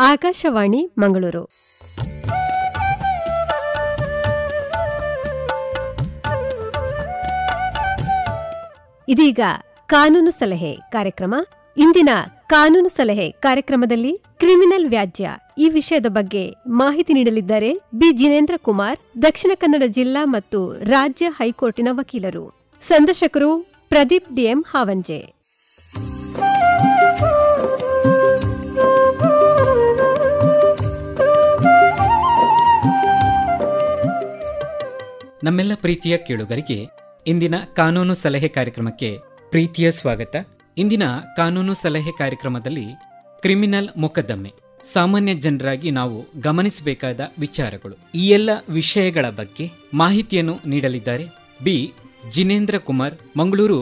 ಆಕಾಶವಾಣಿ ಮಂಗಳೂರು. ಇದೀಗ ಕಾನೂನು ಸಲಹೆ ಕಾರ್ಯಕ್ರಮ. ಇಂದಿನ ಕಾನೂನು ಸಲಹೆ ಕಾರ್ಯಕ್ರಮದಲ್ಲಿ ಕ್ರಿಮಿನಲ್ ವ್ಯಾಜ್ಯ ಈ ವಿಷಯದ ಬಗ್ಗೆ ಮಾಹಿತಿ ನೀಡಲಿದ್ದಾರೆ ಬಿ ಜಿನೇಂದ್ರ ಕುಮಾರ್, ದಕ್ಷಿಣ ಕನ್ನಡ ಜಿಲ್ಲಾ ಮತ್ತು ರಾಜ್ಯ ಹೈಕೋರ್ಟಿನ ವಕೀಲರು. ಸಂದರ್ಶಕರು ಪ್ರದೀಪ್ ಡಿಎಂ ಹಾವಂಜೆ. ನಮ್ಮೆಲ್ಲ ಪ್ರೀತಿಯ ಕೇಳುಗರಿಗೆ ಇಂದಿನ ಕಾನೂನು ಸಲಹೆ ಕಾರ್ಯಕ್ರಮಕ್ಕೆ ಪ್ರೀತಿಯ ಸ್ವಾಗತ. ಇಂದಿನ ಕಾನೂನು ಸಲಹೆ ಕಾರ್ಯಕ್ರಮದಲ್ಲಿ ಕ್ರಿಮಿನಲ್ ಮೊಕದ್ದಮೆ, ಸಾಮಾನ್ಯ ಜನರಾಗಿ ನಾವು ಗಮನಿಸಬೇಕಾದ ವಿಚಾರಗಳು, ಈ ಎಲ್ಲ ವಿಷಯಗಳ ಬಗ್ಗೆ ಮಾಹಿತಿಯನ್ನು ನೀಡಲಿದ್ದಾರೆ ಬಿ ಜಿನೇಂದ್ರ ಕುಮಾರ್, ಮಂಗಳೂರು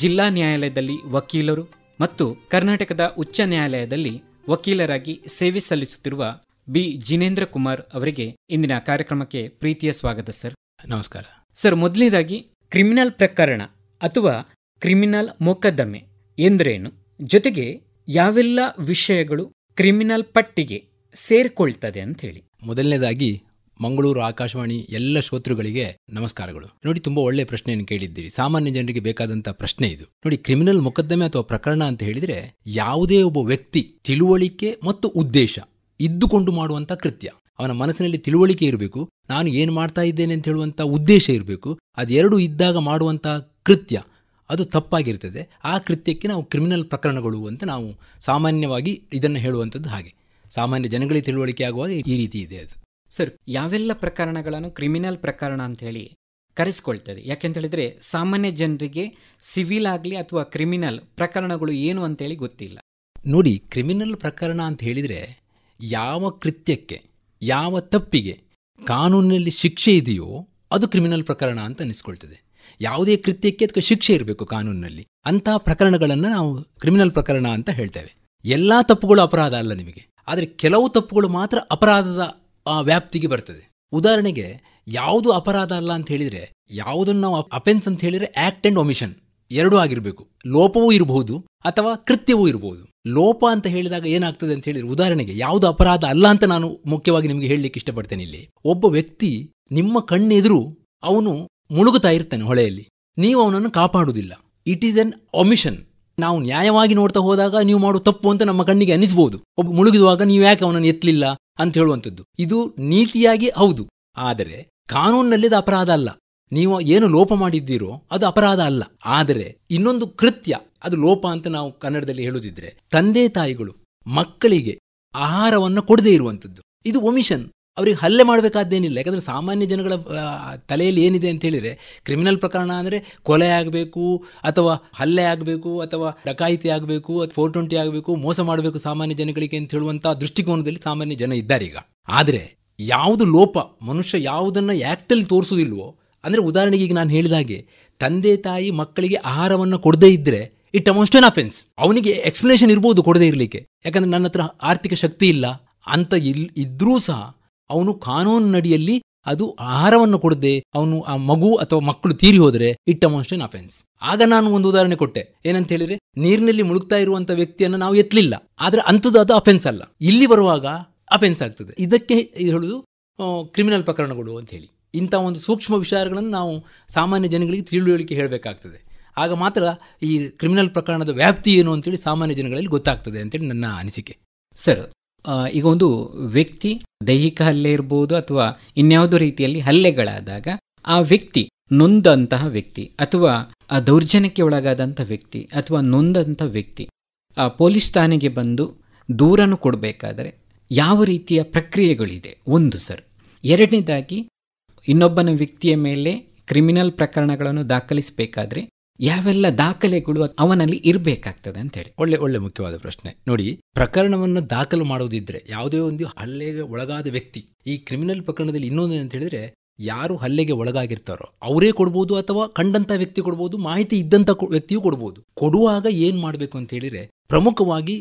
ಜಿಲ್ಲಾ ನ್ಯಾಯಾಲಯದಲ್ಲಿ ವಕೀಲರು ಮತ್ತು ಕರ್ನಾಟಕದ ಉಚ್ಚ ನ್ಯಾಯಾಲಯದಲ್ಲಿ ವಕೀಲರಾಗಿ ಸೇವೆ ಸಲ್ಲಿಸುತ್ತಿರುವ ಬಿ ಜಿನೇಂದ್ರ ಕುಮಾರ್ ಅವರಿಗೆ ಇಂದಿನ ಕಾರ್ಯಕ್ರಮಕ್ಕೆ ಪ್ರೀತಿಯ ಸ್ವಾಗತ ಸರ್. ನಮಸ್ಕಾರ ಸರ್. ಮೊದಲನೇದಾಗಿ ಕ್ರಿಮಿನಲ್ ಪ್ರಕರಣ ಅಥವಾ ಕ್ರಿಮಿನಲ್ ಮೊಕದ್ದಮೆ ಎಂದರೇನು, ಜೊತೆಗೆ ಯಾವೆಲ್ಲ ವಿಷಯಗಳು ಕ್ರಿಮಿನಲ್ ಪಟ್ಟಿಗೆ ಸೇರ್ಕೊಳ್ತದೆ ಅಂತ ಹೇಳಿ. ಮೊದಲನೇದಾಗಿ ಮಂಗಳೂರು ಆಕಾಶವಾಣಿ ಎಲ್ಲ ಶ್ರೋತೃಗಳಿಗೆ ನಮಸ್ಕಾರಗಳು. ನೋಡಿ, ತುಂಬಾ ಒಳ್ಳೆಯ ಪ್ರಶ್ನೆಯನ್ನು ಕೇಳಿದ್ದೀರಿ. ಸಾಮಾನ್ಯ ಜನರಿಗೆ ಬೇಕಾದಂಥ ಪ್ರಶ್ನೆ ಇದು. ನೋಡಿ, ಕ್ರಿಮಿನಲ್ ಮೊಕದ್ದಮೆ ಅಥವಾ ಪ್ರಕರಣ ಅಂತ ಹೇಳಿದ್ರೆ ಯಾವುದೇ ಒಬ್ಬ ವ್ಯಕ್ತಿ ತಿಳುವಳಿಕೆ ಮತ್ತು ಉದ್ದೇಶ ಇದ್ದುಕೊಂಡು ಮಾಡುವಂಥ ಕೃತ್ಯ. ಅವನ ಮನಸ್ಸಿನಲ್ಲಿ ತಿಳುವಳಿಕೆ ಇರಬೇಕು, ನಾನು ಏನು ಮಾಡ್ತಾ ಇದ್ದೇನೆ ಅಂತ ಹೇಳುವಂಥ ಉದ್ದೇಶ ಇರಬೇಕು. ಅದೆರಡು ಇದ್ದಾಗ ಮಾಡುವಂಥ ಕೃತ್ಯ ಅದು ತಪ್ಪಾಗಿರ್ತದೆ. ಆ ಕೃತ್ಯಕ್ಕೆ ನಾವು ಕ್ರಿಮಿನಲ್ ಪ್ರಕರಣಗಳು ಅಂತ ನಾವು ಸಾಮಾನ್ಯವಾಗಿ ಇದನ್ನು ಹೇಳುವಂಥದ್ದು. ಹಾಗೆ ಸಾಮಾನ್ಯ ಜನಗಳಿಗೆ ತಿಳುವಳಿಕೆ ಆಗುವಾಗ ಈ ರೀತಿ ಇದೆ ಅದು. ಸರ್, ಯಾವೆಲ್ಲ ಪ್ರಕರಣಗಳನ್ನು ಕ್ರಿಮಿನಲ್ ಪ್ರಕರಣ ಅಂತ ಹೇಳಿ ಕರೆಸ್ಕೊಳ್ತದೆ? ಯಾಕೆಂತ ಹೇಳಿದ್ರೆ ಸಾಮಾನ್ಯ ಜನರಿಗೆ ಸಿವಿಲ್ ಆಗಲಿ ಅಥವಾ ಕ್ರಿಮಿನಲ್ ಪ್ರಕರಣಗಳು ಏನು ಅಂತೇಳಿ ಗೊತ್ತಿಲ್ಲ. ನೋಡಿ, ಕ್ರಿಮಿನಲ್ ಪ್ರಕರಣ ಅಂತ ಹೇಳಿದರೆ ಯಾವ ಕೃತ್ಯಕ್ಕೆ, ಯಾವ ತಪ್ಪಿಗೆ ಕಾನೂನಿನಲ್ಲಿ ಶಿಕ್ಷೆ ಇದೆಯೋ ಅದು ಕ್ರಿಮಿನಲ್ ಪ್ರಕರಣ ಅಂತ ಅನಿಸ್ಕೊಳ್ತದೆ. ಯಾವುದೇ ಕೃತ್ಯಕ್ಕೆ ಅದಕ್ಕೆ ಶಿಕ್ಷೆ ಇರಬೇಕು ಕಾನೂನಿನಲ್ಲಿ. ಅಂತಹ ಪ್ರಕರಣಗಳನ್ನು ನಾವು ಕ್ರಿಮಿನಲ್ ಪ್ರಕರಣ ಅಂತ ಹೇಳ್ತೇವೆ. ಎಲ್ಲ ತಪ್ಪುಗಳು ಅಪರಾಧ ಅಲ್ಲ ನಿಮಗೆ, ಆದರೆ ಕೆಲವು ತಪ್ಪುಗಳು ಮಾತ್ರ ಅಪರಾಧದ ವ್ಯಾಪ್ತಿಗೆ ಬರ್ತದೆ. ಉದಾಹರಣೆಗೆ, ಯಾವುದು ಅಪರಾಧ ಅಲ್ಲ ಅಂತ ಹೇಳಿದರೆ, ಯಾವುದನ್ನು ನಾವು ಅಫೆನ್ಸ್ ಅಂತ ಹೇಳಿದರೆ ಆಕ್ಟ್ ಅಂಡ್ ಒಮಿಷನ್ ಎರಡೂ ಆಗಿರಬೇಕು. ಲೋಪವೂ ಇರಬಹುದು ಅಥವಾ ಕೃತ್ಯವೂ ಇರಬಹುದು. ಲೋಪ ಅಂತ ಹೇಳಿದಾಗ ಏನಾಗ್ತದೆ ಅಂತ ಹೇಳಿದ್ರೆ, ಉದಾಹರಣೆಗೆ ಯಾವುದು ಅಪರಾಧ ಅಲ್ಲ ಅಂತ ನಾನು ಮುಖ್ಯವಾಗಿ ನಿಮಗೆ ಹೇಳಲಿಕ್ಕೆ ಇಷ್ಟಪಡ್ತೇನೆ. ಇಲ್ಲಿ ಒಬ್ಬ ವ್ಯಕ್ತಿ ನಿಮ್ಮ ಕಣ್ಣೆದುರು ಅವನು ಮುಳುಗುತ್ತಾ ಇರ್ತಾನೆ ಹೊಳೆಯಲ್ಲಿ, ನೀವು ಅವನನ್ನು ಕಾಪಾಡುವುದಿಲ್ಲ. It is an omission. ನಾವು ನ್ಯಾಯವಾಗಿ ನೋಡ್ತಾ ಹೋದಾಗ ನೀವು ಮಾಡುವ ತಪ್ಪು ಅಂತ ನಮ್ಮ ಕಣ್ಣಿಗೆ ಅನಿಸ್ಬೋದು. ಒಬ್ಬ ಮುಳುಗಿದುವಾಗ ನೀವು ಯಾಕೆ ಅವನನ್ನು ಎತ್ತಲಿಲ್ಲ ಅಂತ ಹೇಳುವಂಥದ್ದು ಇದು ನೀತಿಯಾಗಿ ಹೌದು, ಆದರೆ ಕಾನೂನಿನಲ್ಲಿ ಅದು ಅಪರಾಧ ಅಲ್ಲ. ನೀವು ಏನು ಲೋಪ ಮಾಡಿದ್ದೀರೋ ಅದು ಅಪರಾಧ ಅಲ್ಲ. ಆದರೆ ಇನ್ನೊಂದು ಕೃತ್ಯ ಅದು ಲೋಪ ಅಂತ ನಾವು ಕನ್ನಡದಲ್ಲಿ ಹೇಳುವುದಿದ್ರೆ, ತಂದೆ ತಾಯಿಗಳು ಮಕ್ಕಳಿಗೆ ಆಹಾರವನ್ನು ಕೊಡದೇ ಇರುವಂಥದ್ದು, ಇದು ಒಮಿಷನ್. ಅವರಿಗೆ ಹಲ್ಲೆ ಮಾಡಬೇಕಾದ್ದೇನಿಲ್ಲ. ಯಾಕಂದರೆ ಸಾಮಾನ್ಯ ಜನಗಳ ತಲೆಯಲ್ಲಿ ಏನಿದೆ ಅಂತ ಹೇಳಿದರೆ, ಕ್ರಿಮಿನಲ್ ಪ್ರಕರಣ ಅಂದರೆ ಕೊಲೆ ಆಗಬೇಕು ಅಥವಾ ಹಲ್ಲೆ ಆಗಬೇಕು ಅಥವಾ ಡಕಾಯಿತಿ ಆಗಬೇಕು ಅಥವಾ 420 ಆಗಬೇಕು, ಮೋಸ ಮಾಡಬೇಕು ಸಾಮಾನ್ಯ ಜನಗಳಿಗೆ ಅಂತ ಹೇಳುವಂಥ ದೃಷ್ಟಿಕೋನದಲ್ಲಿ ಸಾಮಾನ್ಯ ಜನ ಇದ್ದಾರೆ ಈಗ. ಆದರೆ ಯಾವುದು ಲೋಪ, ಮನುಷ್ಯ ಯಾವುದನ್ನು ಆ್ಯಕ್ಟಲ್ಲಿ ತೋರಿಸುವುದಿಲ್ವೋ, ಅಂದರೆ ಉದಾಹರಣೆಗೆ ಈಗ ನಾನು ಹೇಳಿದ ಹಾಗೆ ತಂದೆ ತಾಯಿ ಮಕ್ಕಳಿಗೆ ಆಹಾರವನ್ನು ಕೊಡದೇ ಇದ್ದರೆ it amounts to an offence. ಅವನಿಗೆ ಎಕ್ಸ್ಪ್ಲನೇಷನ್ ಇರ್ಬೋದು ಕೊಡದೇ ಇರಲಿಕ್ಕೆ, ಯಾಕಂದರೆ ನನ್ನ ಹತ್ರ ಆರ್ಥಿಕ ಶಕ್ತಿ ಇಲ್ಲ ಅಂತ ಇದ್ರೂ ಸಹ ಅವನು ಕಾನೂನಿನಡಿಯಲ್ಲಿ ಅದು ಆಹಾರವನ್ನು ಕೊಡದೆ ಅವನು ಆ ಮಗು ಅಥವಾ ಮಕ್ಕಳು ತೀರಿ ಹೋದರೆ it amounts to an offence. ಆಗ ನಾನು ಒಂದು ಉದಾಹರಣೆ ಕೊಟ್ಟೆ, ಏನಂತ ಹೇಳಿದ್ರೆ, ನೀರಿನಲ್ಲಿ ಮುಳುಗ್ತಾ ಇರುವಂಥ ವ್ಯಕ್ತಿಯನ್ನು ನಾವು ಎತ್ತಲಿಲ್ಲ, ಆದರೆ ಅಂಥದ್ದು ಅದು ಅಫೆನ್ಸ್ ಅಲ್ಲ. ಇಲ್ಲಿ ಬರುವಾಗ ಅಫೆನ್ಸ್ ಆಗ್ತದೆ. ಇದಕ್ಕೆ ಹೇಳುವುದು ಕ್ರಿಮಿನಲ್ ಪ್ರಕರಣಗಳು ಅಂತ ಹೇಳಿ. ಇಂಥ ಒಂದು ಸೂಕ್ಷ್ಮ ವಿಚಾರಗಳನ್ನು ನಾವು ಸಾಮಾನ್ಯ ಜನಗಳಿಗೆ ತಿಳುವಳಿಕೆ ಹೇಳಬೇಕಾಗ್ತದೆ. ಆಗ ಮಾತ್ರ ಈ ಕ್ರಿಮಿನಲ್ ಪ್ರಕರಣದ ವ್ಯಾಪ್ತಿ ಏನು ಅಂತೇಳಿ ಸಾಮಾನ್ಯ ಜನಗಳಲ್ಲಿ ಗೊತ್ತಾಗ್ತದೆ ಅಂತೇಳಿ ನನ್ನ ಅನಿಸಿಕೆ. ಸರ್, ಈಗ ಒಂದು ವ್ಯಕ್ತಿ ದೈಹಿಕ ಹಲ್ಲೆ ಇರ್ಬೋದು ಅಥವಾ ಇನ್ಯಾವುದೋ ರೀತಿಯಲ್ಲಿ ಹಲ್ಲೆಗಳಾದಾಗ ಆ ವ್ಯಕ್ತಿ ನೊಂದಂತಹ ವ್ಯಕ್ತಿ ಅಥವಾ ಆ ದೌರ್ಜನ್ಯಕ್ಕೆ ಒಳಗಾದಂಥ ವ್ಯಕ್ತಿ ಅಥವಾ ನೊಂದಂಥ ವ್ಯಕ್ತಿ ಆ ಪೊಲೀಸ್ ಠಾಣೆಗೆ ಬಂದು ದೂರನ್ನು ಕೊಡಬೇಕಾದರೆ ಯಾವ ರೀತಿಯ ಪ್ರಕ್ರಿಯೆಗಳಿದೆ ಒಂದು ಸರ್. ಎರಡನೇದಾಗಿ, ಇನ್ನೊಬ್ಬನ ವ್ಯಕ್ತಿಯ ಮೇಲೆ ಕ್ರಿಮಿನಲ್ ಪ್ರಕರಣಗಳನ್ನು ದಾಖಲಿಸಬೇಕಾದ್ರೆ ಯಾವೆಲ್ಲ ದಾಖಲೆಗಳು ಅವನಲ್ಲಿ ಇರಬೇಕಾಗ್ತದೆ ಅಂತೇಳಿ. ಒಳ್ಳೆ ಮುಖ್ಯವಾದ ಪ್ರಶ್ನೆ. ನೋಡಿ, ಪ್ರಕರಣವನ್ನು ದಾಖಲು ಮಾಡುವುದಿದ್ರೆ ಯಾವುದೇ ಒಂದು ಹಲ್ಲೆಗೆ ಒಳಗಾದ ವ್ಯಕ್ತಿ, ಈ ಕ್ರಿಮಿನಲ್ ಪ್ರಕರಣದಲ್ಲಿ ಇನ್ನೊಂದು ಅಂತ ಹೇಳಿದ್ರೆ, ಯಾರು ಹಲ್ಲೆಗೆ ಒಳಗಾಗಿರ್ತಾರೋ ಅವರೇ ಕೊಡ್ಬೋದು ಅಥವಾ ಕಂಡಂಥ ವ್ಯಕ್ತಿ ಕೊಡ್ಬೋದು, ಮಾಹಿತಿ ಇದ್ದಂಥ ವ್ಯಕ್ತಿಯೂ ಕೊಡ್ಬೋದು. ಕೊಡುವಾಗ ಏನು ಮಾಡಬೇಕು ಅಂತ ಹೇಳಿದ್ರೆ, ಪ್ರಮುಖವಾಗಿ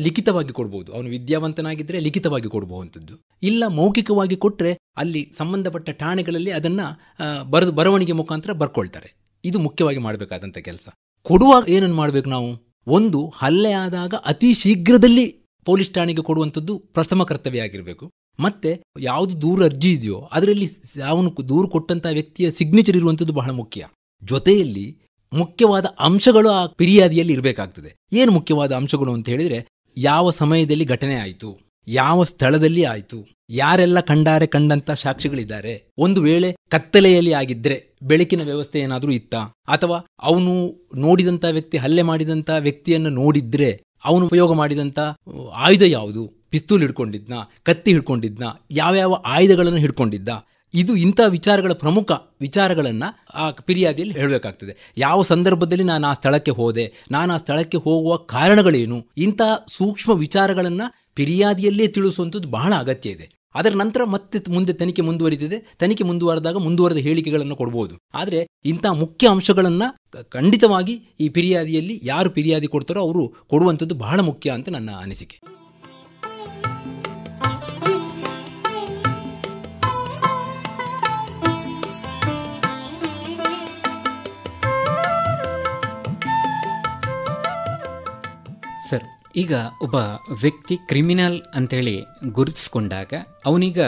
ಲಿಖಿತವಾಗಿ ಕೊಡ್ಬೋದು. ಅವನು ವಿದ್ಯಾವಂತನಾಗಿದ್ದರೆ ಲಿಖಿತವಾಗಿ ಕೊಡಬಹುದಂಥದ್ದು, ಇಲ್ಲ ಮೌಖಿಕವಾಗಿ ಕೊಟ್ಟರೆ ಅಲ್ಲಿ ಸಂಬಂಧಪಟ್ಟ ಠಾಣೆಗಳಲ್ಲಿ ಅದನ್ನು ಬರವಣಿಗೆ ಮುಖಾಂತರ ಬರ್ಕೊಳ್ತಾರೆ. ಇದು ಮುಖ್ಯವಾಗಿ ಮಾಡಬೇಕಾದಂಥ ಕೆಲಸ. ಕೊಡುವಾಗ ಏನನ್ನು ಮಾಡಬೇಕು ನಾವು? ಒಂದು, ಹಲ್ಲೆ ಆದಾಗ ಅತಿ ಶೀಘ್ರದಲ್ಲಿ ಪೊಲೀಸ್ ಠಾಣೆಗೆ ಕೊಡುವಂಥದ್ದು ಪ್ರಥಮ ಕರ್ತವ್ಯ ಆಗಿರಬೇಕು. ಮತ್ತೆ ಯಾವುದು ದೂರು ಅರ್ಜಿ ಇದೆಯೋ ಅದರಲ್ಲಿ ಅವನು ದೂರು ಕೊಟ್ಟಂಥ ವ್ಯಕ್ತಿಯ ಸಿಗ್ನೇಚರ್ ಇರುವಂಥದ್ದು ಬಹಳ ಮುಖ್ಯ. ಜೊತೆಯಲ್ಲಿ ಮುಖ್ಯವಾದ ಅಂಶಗಳು ಆ ಫಿರ್ಯಾದಿಯಲ್ಲಿ ಇರಬೇಕಾಗ್ತದೆ. ಏನು ಮುಖ್ಯವಾದ ಅಂಶಗಳು ಅಂತ ಹೇಳಿದರೆ, ಯಾವ ಸಮಯದಲ್ಲಿ ಘಟನೆ ಆಯಿತು, ಯಾವ ಸ್ಥಳದಲ್ಲಿ ಆಯಿತು, ಯಾರೆಲ್ಲ ಕಂಡಂಥ ಸಾಕ್ಷಿಗಳಿದ್ದಾರೆ, ಒಂದು ವೇಳೆ ಕತ್ತಲೆಯಲ್ಲಿ ಆಗಿದ್ರೆ ಬೆಳಕಿನ ವ್ಯವಸ್ಥೆ ಏನಾದರೂ ಇತ್ತಾ, ಅಥವಾ ಅವನು ನೋಡಿದಂಥ ವ್ಯಕ್ತಿ, ಹಲ್ಲೆ ಮಾಡಿದಂಥ ವ್ಯಕ್ತಿಯನ್ನು ನೋಡಿದ್ರೆ ಅವನು ಉಪಯೋಗ ಮಾಡಿದಂಥ ಆಯುಧ ಯಾವುದು, ಪಿಸ್ತೂಲ್ ಹಿಡ್ಕೊಂಡಿದ್ನಾ, ಕತ್ತಿ ಹಿಡ್ಕೊಂಡಿದ್ನಾ, ಯಾವ್ಯಾವ ಆಯುಧಗಳನ್ನು ಹಿಡ್ಕೊಂಡಿದ್ದ, ಇಂಥ ವಿಚಾರಗಳ ಪ್ರಮುಖ ವಿಚಾರಗಳನ್ನು ಆ ಫಿರ್ಯಾದಿಯಲ್ಲಿ ಹೇಳಬೇಕಾಗ್ತದೆ. ಯಾವ ಸಂದರ್ಭದಲ್ಲಿ ನಾನು ಆ ಸ್ಥಳಕ್ಕೆ ಹೋದೆ, ನಾನು ಆ ಸ್ಥಳಕ್ಕೆ ಹೋಗುವ ಕಾರಣಗಳೇನು, ಇಂಥ ಸೂಕ್ಷ್ಮ ವಿಚಾರಗಳನ್ನು ಫಿರ್ಯಾದಿಯಲ್ಲೇ ತಿಳಿಸುವಂಥದ್ದು ಬಹಳ ಅಗತ್ಯ ಇದೆ. ಅದರ ನಂತರ ಮತ್ತೆ ಮುಂದೆ ತನಿಖೆ ಮುಂದುವರಿದಿದೆ. ತನಿಖೆ ಮುಂದುವರೆದಾಗ ಮುಂದುವರೆದ ಹೇಳಿಕೆಗಳನ್ನು ಕೊಡ್ಬೋದು. ಆದರೆ ಇಂಥ ಮುಖ್ಯ ಅಂಶಗಳನ್ನು ಖಂಡಿತವಾಗಿ ಈ ಫಿರ್ಯಾದಿಯಲ್ಲಿ ಯಾರು ಫಿರ್ಯಾದಿ ಕೊಡ್ತಾರೋ ಅವರು ಕೊಡುವಂಥದ್ದು ಬಹಳ ಮುಖ್ಯ ಅಂತ ನನ್ನ ಅನಿಸಿಕೆ. ಸರ್, ಈಗ ಒಬ್ಬ ವ್ಯಕ್ತಿ ಕ್ರಿಮಿನಲ್ ಅಂತೇಳಿ ಗುರುತಿಸ್ಕೊಂಡಾಗ ಅವನೀಗ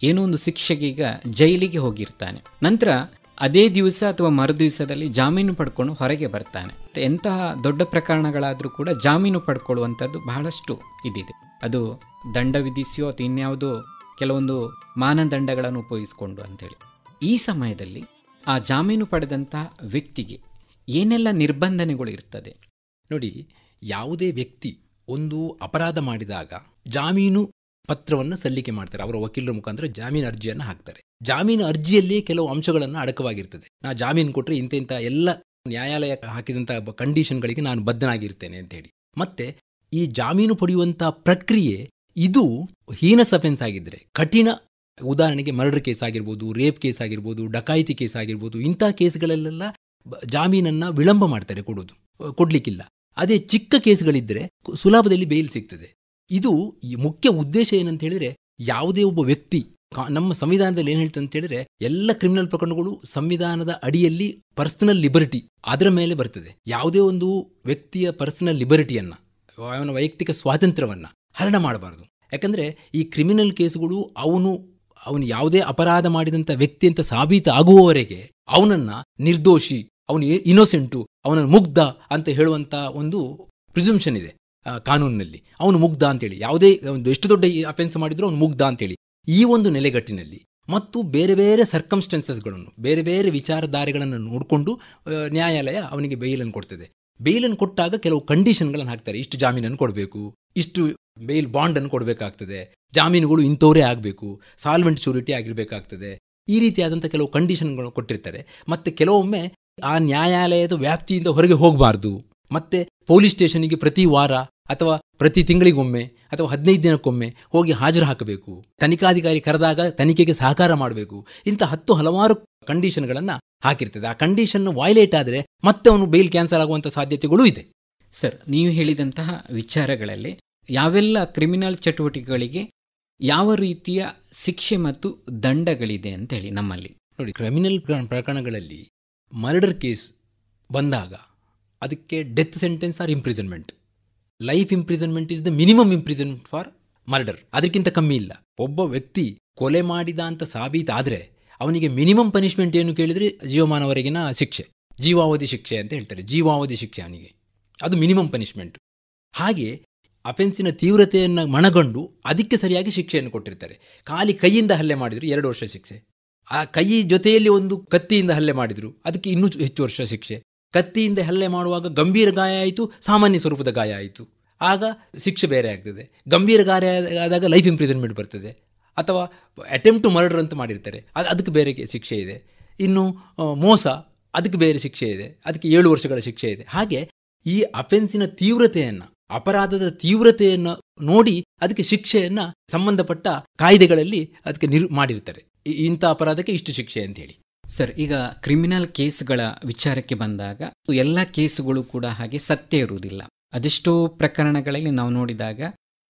ಏನೋ ಒಂದು ಶಿಕ್ಷೆಗೆ ಈಗ ಜೈಲಿಗೆ ಹೋಗಿರ್ತಾನೆ. ನಂತರ ಅದೇ ದಿವಸ ಅಥವಾ ಮರುದಿವಸದಲ್ಲಿ ಜಾಮೀನು ಪಡ್ಕೊಂಡು ಹೊರಗೆ ಬರ್ತಾನೆ. ಎಂತಹ ದೊಡ್ಡ ಪ್ರಕರಣಗಳಾದರೂ ಕೂಡ ಜಾಮೀನು ಪಡ್ಕೊಳ್ಳುವಂಥದ್ದು ಬಹಳಷ್ಟು ಇದಿದೆ. ಅದು ದಂಡ ವಿಧಿಸಿಯೋ ಅಥವಾ ಇನ್ಯಾವುದೋ ಕೆಲವೊಂದು ಮಾನದಂಡಗಳನ್ನು ಉಪಯೋಗಿಸಿಕೊಂಡು ಅಂತೇಳಿ. ಈ ಸಮಯದಲ್ಲಿ ಆ ಜಾಮೀನು ಪಡೆದಂಥ ವ್ಯಕ್ತಿಗೆ ಏನೆಲ್ಲ ನಿರ್ಬಂಧನೆಗಳು ಇರ್ತದೆ? ನೋಡಿ, ಯಾವುದೇ ವ್ಯಕ್ತಿ ಒಂದು ಅಪರಾಧ ಮಾಡಿದಾಗ ಜಾಮೀನು ಪತ್ರವನ್ನು ಸಲ್ಲಿಕೆ ಮಾಡ್ತಾರೆ. ಅವರ ವಕೀಲರ ಮುಖಾಂತರ ಜಾಮೀನು ಅರ್ಜಿಯನ್ನು ಹಾಕ್ತಾರೆ. ಜಾಮೀನು ಅರ್ಜಿಯಲ್ಲಿ ಕೆಲವು ಅಂಶಗಳನ್ನು ಅಡಕವಾಗಿರ್ತದೆ. ನಾ ಜಾಮೀನು ಕೊಟ್ಟರೆ ಇಂಥ ಎಲ್ಲ ನ್ಯಾಯಾಲಯ ಹಾಕಿದಂಥ ಕಂಡೀಷನ್ಗಳಿಗೆ ನಾನು ಬದ್ಧನಾಗಿರ್ತೇನೆ ಅಂತೇಳಿ. ಮತ್ತೆ ಈ ಜಾಮೀನು ಪಡೆಯುವಂಥ ಪ್ರಕ್ರಿಯೆ ಇದು ಹೀನಸ್ ಅಫೆನ್ಸ್ ಆಗಿದ್ದರೆ, ಕಠಿಣ, ಉದಾಹರಣೆಗೆ ಮರ್ಡರ್ ಕೇಸ್ ಆಗಿರ್ಬೋದು, ರೇಪ್ ಕೇಸ್ ಆಗಿರ್ಬೋದು, ಡಕಾಯಿತಿ ಕೇಸ್ ಆಗಿರ್ಬೋದು, ಇಂಥ ಕೇಸ್ಗಳಲ್ಲೆಲ್ಲ ಜಾಮೀನನ್ನು ವಿಳಂಬ ಮಾಡ್ತಾರೆ, ಕೊಡಲಿಕ್ಕಿಲ್ಲ. ಅದೇ ಚಿಕ್ಕ ಕೇಸ್ಗಳಿದ್ದರೆ ಸುಲಭದಲ್ಲಿ ಬೇಲ್ ಸಿಗ್ತದೆ. ಇದು ಮುಖ್ಯ ಉದ್ದೇಶ ಏನಂತ ಹೇಳಿದ್ರೆ, ಯಾವುದೇ ಒಬ್ಬ ವ್ಯಕ್ತಿ, ನಮ್ಮ ಸಂವಿಧಾನದಲ್ಲಿ ಏನು ಹೇಳ್ತಂತ ಹೇಳಿದ್ರೆ, ಎಲ್ಲ ಕ್ರಿಮಿನಲ್ ಪ್ರಕರಣಗಳು ಸಂವಿಧಾನದ ಅಡಿಯಲ್ಲಿ ಪರ್ಸನಲ್ ಲಿಬರ್ಟಿ ಅದರ ಮೇಲೆ ಬರ್ತದೆ. ಯಾವುದೇ ಒಂದು ವ್ಯಕ್ತಿಯ ಪರ್ಸನಲ್ ಲಿಬರ್ಟಿಯನ್ನ, ಅವನ ವೈಯಕ್ತಿಕ ಸ್ವಾತಂತ್ರ್ಯವನ್ನ ಹರಣ ಮಾಡಬಾರದು. ಯಾಕಂದ್ರೆ ಈ ಕ್ರಿಮಿನಲ್ ಕೇಸುಗಳು ಅವನು ಯಾವುದೇ ಅಪರಾಧ ಮಾಡಿದಂಥ ವ್ಯಕ್ತಿ ಅಂತ ಸಾಬೀತು ಆಗುವವರೆಗೆ ಅವನನ್ನ ನಿರ್ದೋಷಿ, ಅವನು ಇನೋಸೆಂಟು, ಅವನನ್ನು ಮುಗ್ಧ ಅಂತ ಹೇಳುವಂಥ ಒಂದು ಪ್ರಿಸುಂಪ್ಷನ್ ಇದೆ ಕಾನೂನಿನಲ್ಲಿ. ಅವನು ಮುಗ್ಧ ಅಂತೇಳಿ, ಯಾವುದೇ ಒಂದು ಎಷ್ಟು ದೊಡ್ಡ ಅಫೆನ್ಸ್ ಮಾಡಿದ್ರು ಅವನು ಮುಗ್ಧ ಅಂತೇಳಿ. ಈ ಒಂದು ನೆಲೆಗಟ್ಟಿನಲ್ಲಿ ಮತ್ತು ಬೇರೆ ಬೇರೆ ಸರ್ಕಮ್ಸ್ಟೆನ್ಸಸ್ಗಳನ್ನು, ಬೇರೆ ಬೇರೆ ವಿಚಾರಧಾರೆಗಳನ್ನು ನೋಡಿಕೊಂಡು ನ್ಯಾಯಾಲಯ ಅವನಿಗೆ ಬೇಲನ್ನು ಕೊಡ್ತದೆ. ಬೇಲನ್ನು ಕೊಟ್ಟಾಗ ಕೆಲವು ಕಂಡೀಷನ್ಗಳನ್ನು ಹಾಕ್ತಾರೆ. ಇಷ್ಟು ಜಾಮೀನನ್ನು ಕೊಡಬೇಕು, ಇಷ್ಟು ಬೇಲ್ ಬಾಂಡನ್ನು ಕೊಡಬೇಕಾಗ್ತದೆ, ಜಾಮೀನುಗಳು ಇಂಥವರೇ ಆಗಬೇಕು, ಸಾಲ್ವೆಂಟ್ ಶ್ಯೂರಿಟಿ ಆಗಿರಬೇಕಾಗ್ತದೆ. ಈ ರೀತಿಯಾದಂಥ ಕೆಲವು ಕಂಡೀಷನ್ಗಳನ್ನು ಕೊಟ್ಟಿರ್ತಾರೆ. ಮತ್ತು ಕೆಲವೊಮ್ಮೆ ಆ ನ್ಯಾಯಾಲಯದ ವ್ಯಾಪ್ತಿಯಿಂದ ಹೊರಗೆ ಹೋಗಬಾರ್ದು. ಮತ್ತೆ ಪೊಲೀಸ್ ಸ್ಟೇಷನ್ಗೆ ಪ್ರತಿ ವಾರ ಅಥವಾ ಪ್ರತಿ ತಿಂಗಳಿಗೊಮ್ಮೆ ಅಥವಾ 15 ದಿನಕ್ಕೊಮ್ಮೆ ಹೋಗಿ ಹಾಜರು ಹಾಕಬೇಕು. ತನಿಖಾಧಿಕಾರಿ ಕರೆದಾಗ ತನಿಖೆಗೆ ಸಹಕಾರ ಮಾಡಬೇಕು. ಇಂಥ ಹಲವಾರು ಕಂಡೀಷನ್ಗಳನ್ನು ಹಾಕಿರ್ತದೆ. ಆ ಕಂಡೀಷನ್ ವೈಲೇಟ್ ಆದರೆ ಮತ್ತೆ ಅವನು ಬೇಲ್ ಕ್ಯಾನ್ಸಲ್ ಆಗುವಂಥ ಸಾಧ್ಯತೆಗಳೂ ಇದೆ. ಸರ್, ನೀವು ಹೇಳಿದಂತಹ ವಿಚಾರಗಳಲ್ಲಿ ಯಾವೆಲ್ಲ ಕ್ರಿಮಿನಲ್ ಚಟುವಟಿಕೆಗಳಿಗೆ ಯಾವ ರೀತಿಯ ಶಿಕ್ಷೆ ಮತ್ತು ದಂಡಗಳಿದೆ ಅಂತೇಳಿ ನಮ್ಮಲ್ಲಿ ನೋಡಿ, ಕ್ರಿಮಿನಲ್ ಪ್ರಕರಣಗಳಲ್ಲಿ ಮರ್ಡರ್ ಕೇಸ್ ಬಂದಾಗ ಅದಕ್ಕೆ death sentence or imprisonment. Life imprisonment is the minimum imprisonment for murder. ಅದಕ್ಕಿಂತ ಕಮ್ಮಿ ಇಲ್ಲ. ಒಬ್ಬ ವ್ಯಕ್ತಿ ಕೊಲೆ ಮಾಡಿದ ಅಂತ ಸಾಬೀತಾದರೆ ಅವನಿಗೆ ಮಿನಿಮಮ್ ಪನಿಷ್ಮೆಂಟ್ ಏನು ಕೇಳಿದರೆ ಜೀವಮಾನವರೆಗಿನ ಶಿಕ್ಷೆ, ಜೀವಾವಧಿ ಶಿಕ್ಷೆ ಅಂತ ಹೇಳ್ತಾರೆ. ಜೀವಾವಧಿ ಶಿಕ್ಷೆ ಅವನಿಗೆ, ಅದು ಮಿನಿಮಮ್ ಪನಿಷ್ಮೆಂಟ್. ಹಾಗೆ ಅಫೆನ್ಸಿನ ತೀವ್ರತೆಯನ್ನು ಮನಗಂಡು ಅದಕ್ಕೆ ಸರಿಯಾಗಿ ಶಿಕ್ಷೆಯನ್ನು ಕೊಟ್ಟಿರ್ತಾರೆ. ಖಾಲಿ ಕೈಯಿಂದ ಹಲ್ಲೆ ಮಾಡಿದ್ರು 2 ವರ್ಷ ಶಿಕ್ಷೆ. ಆ ಕೈ ಜೊತೆಯಲ್ಲಿ ಒಂದು ಕತ್ತಿಯಿಂದ ಹಲ್ಲೆ ಮಾಡಿದ್ರು, ಅದಕ್ಕೆ ಇನ್ನೂ ಹೆಚ್ಚು ವರ್ಷ ಶಿಕ್ಷೆ. ಕತ್ತಿಯಿಂದ ಹಲ್ಲೆ ಮಾಡುವಾಗ ಗಂಭೀರ ಗಾಯ ಆಯಿತು, ಸಾಮಾನ್ಯ ಸ್ವರೂಪದ ಗಾಯ ಆಯಿತು, ಆಗ ಶಿಕ್ಷೆ ಬೇರೆ ಆಗ್ತದೆ. ಗಂಭೀರ ಗಾಯ ಆದಾಗ ಲೈಫ್ ಇಂಪ್ರಿಸನ್ಮೆಂಟ್ ಬರ್ತದೆ. ಅಥವಾ ಅಟೆಂಪ್ಟ್ ಟು ಮರ್ಡರ್ ಅಂತ ಮಾಡಿರ್ತಾರೆ, ಅದಕ್ಕೆ ಬೇರೆ ಶಿಕ್ಷೆ ಇದೆ. ಇನ್ನು ಮೋಸ, ಅದಕ್ಕೆ ಬೇರೆ ಶಿಕ್ಷೆ ಇದೆ, ಅದಕ್ಕೆ 7 ವರ್ಷಗಳ ಶಿಕ್ಷೆ ಇದೆ. ಹಾಗೆ ಈ ಅಫೆನ್ಸಿನ ತೀವ್ರತೆಯನ್ನು, ಅಪರಾಧದ ತೀವ್ರತೆಯನ್ನು ನೋಡಿ ಅದಕ್ಕೆ ಶಿಕ್ಷೆಯನ್ನು ಸಂಬಂಧಪಟ್ಟ ಕಾಯ್ದೆಗಳಲ್ಲಿ ಅದಕ್ಕೆ ಮಾಡಿರ್ತಾರೆ. ಇಂಥ ಅಪರಾಧಕ್ಕೆ ಇಷ್ಟು ಶಿಕ್ಷೆ ಅಂತ ಹೇಳಿ. ಸರ್, ಈಗ ಕ್ರಿಮಿನಲ್ ಕೇಸ್ಗಳ ವಿಚಾರಕ್ಕೆ ಬಂದಾಗ ಎಲ್ಲ ಕೇಸುಗಳು ಕೂಡ ಹಾಗೆ ಸತ್ಯ ಇರುವುದಿಲ್ಲ. ಅದೆಷ್ಟೋ ಪ್ರಕರಣಗಳಲ್ಲಿ ನಾವು ನೋಡಿದಾಗ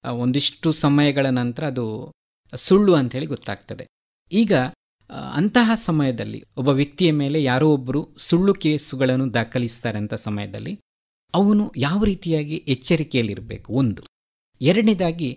ಒಂದಿಷ್ಟು ಸಮಯಗಳ ನಂತರ ಅದು ಸುಳ್ಳು ಅಂಥೇಳಿ ಗೊತ್ತಾಗ್ತದೆ. ಈಗ ಅಂತಹ ಸಮಯದಲ್ಲಿ ಒಬ್ಬ ವ್ಯಕ್ತಿಯ ಮೇಲೆ ಯಾರೋ ಒಬ್ಬರು ಸುಳ್ಳು ಕೇಸುಗಳನ್ನು ದಾಖಲಿಸ್ತಾರೆ ಅಂತ ಸಮಯದಲ್ಲಿ ಅವನು ಯಾವ ರೀತಿಯಾಗಿ ಎಚ್ಚರಿಕೆಯಲ್ಲಿರಬೇಕು? ಒಂದು, ಎರಡನೇದಾಗಿ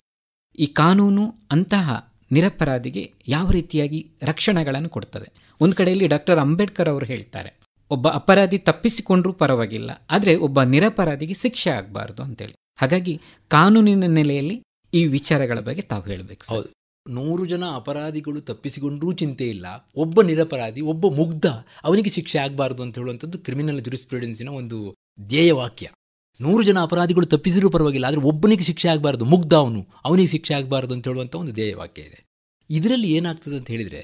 ಈ ಕಾನೂನು ಅಂತಹ ನಿರಪರಾಧಿಗೆ ಯಾವ ರೀತಿಯಾಗಿ ರಕ್ಷಣೆಗಳನ್ನು ಕೊಡ್ತದೆ. ಒಂದು ಕಡೆಯಲ್ಲಿ ಡಾಕ್ಟರ್ ಅಂಬೇಡ್ಕರ್ ಅವರು ಹೇಳ್ತಾರೆ, ಒಬ್ಬ ಅಪರಾಧಿ ತಪ್ಪಿಸಿಕೊಂಡ್ರೂ ಪರವಾಗಿಲ್ಲ, ಆದರೆ ಒಬ್ಬ ನಿರಪರಾಧಿಗೆ ಶಿಕ್ಷೆ ಆಗಬಾರ್ದು ಅಂತೇಳಿ. ಹಾಗಾಗಿ ಕಾನೂನಿನ ನೆಲೆಯಲ್ಲಿ ಈ ವಿಚಾರಗಳ ಬಗ್ಗೆ ತಾವು ಹೇಳಬೇಕು. ಹೌದು, 100 ಜನ ಅಪರಾಧಿಗಳು ತಪ್ಪಿಸಿಕೊಂಡ್ರೂ ಚಿಂತೆ ಇಲ್ಲ, ಒಬ್ಬ ನಿರಪರಾಧಿ, ಒಬ್ಬ ಮುಗ್ಧ, ಅವನಿಗೆ ಶಿಕ್ಷೆ ಆಗಬಾರ್ದು ಅಂತ ಹೇಳುವಂಥದ್ದು ಕ್ರಿಮಿನಲ್ ಜುರಿಸ್ಪ್ರುಡೆನ್ಸಿನ ಒಂದು ಧ್ಯೇಯವಾಕ್ಯ. 100 ಜನ ಅಪರಾಧಿಗಳು ತಪ್ಪಿಸಿರೂ ಪರವಾಗಿಲ್ಲ, ಆದರೆ ಒಬ್ಬನಿಗೆ ಶಿಕ್ಷೆ ಆಗಬಾರ್ದು, ಮುಗ್ಧ ಅವನಿಗೆ ಶಿಕ್ಷೆ ಆಗಬಾರ್ದು ಅಂತ ಹೇಳುವಂಥ ಒಂದು ಧ್ಯೇಯವಾಕ್ಯ ಇದೆ. ಇದರಲ್ಲಿ ಏನಾಗ್ತದೆ ಅಂತ ಹೇಳಿದರೆ,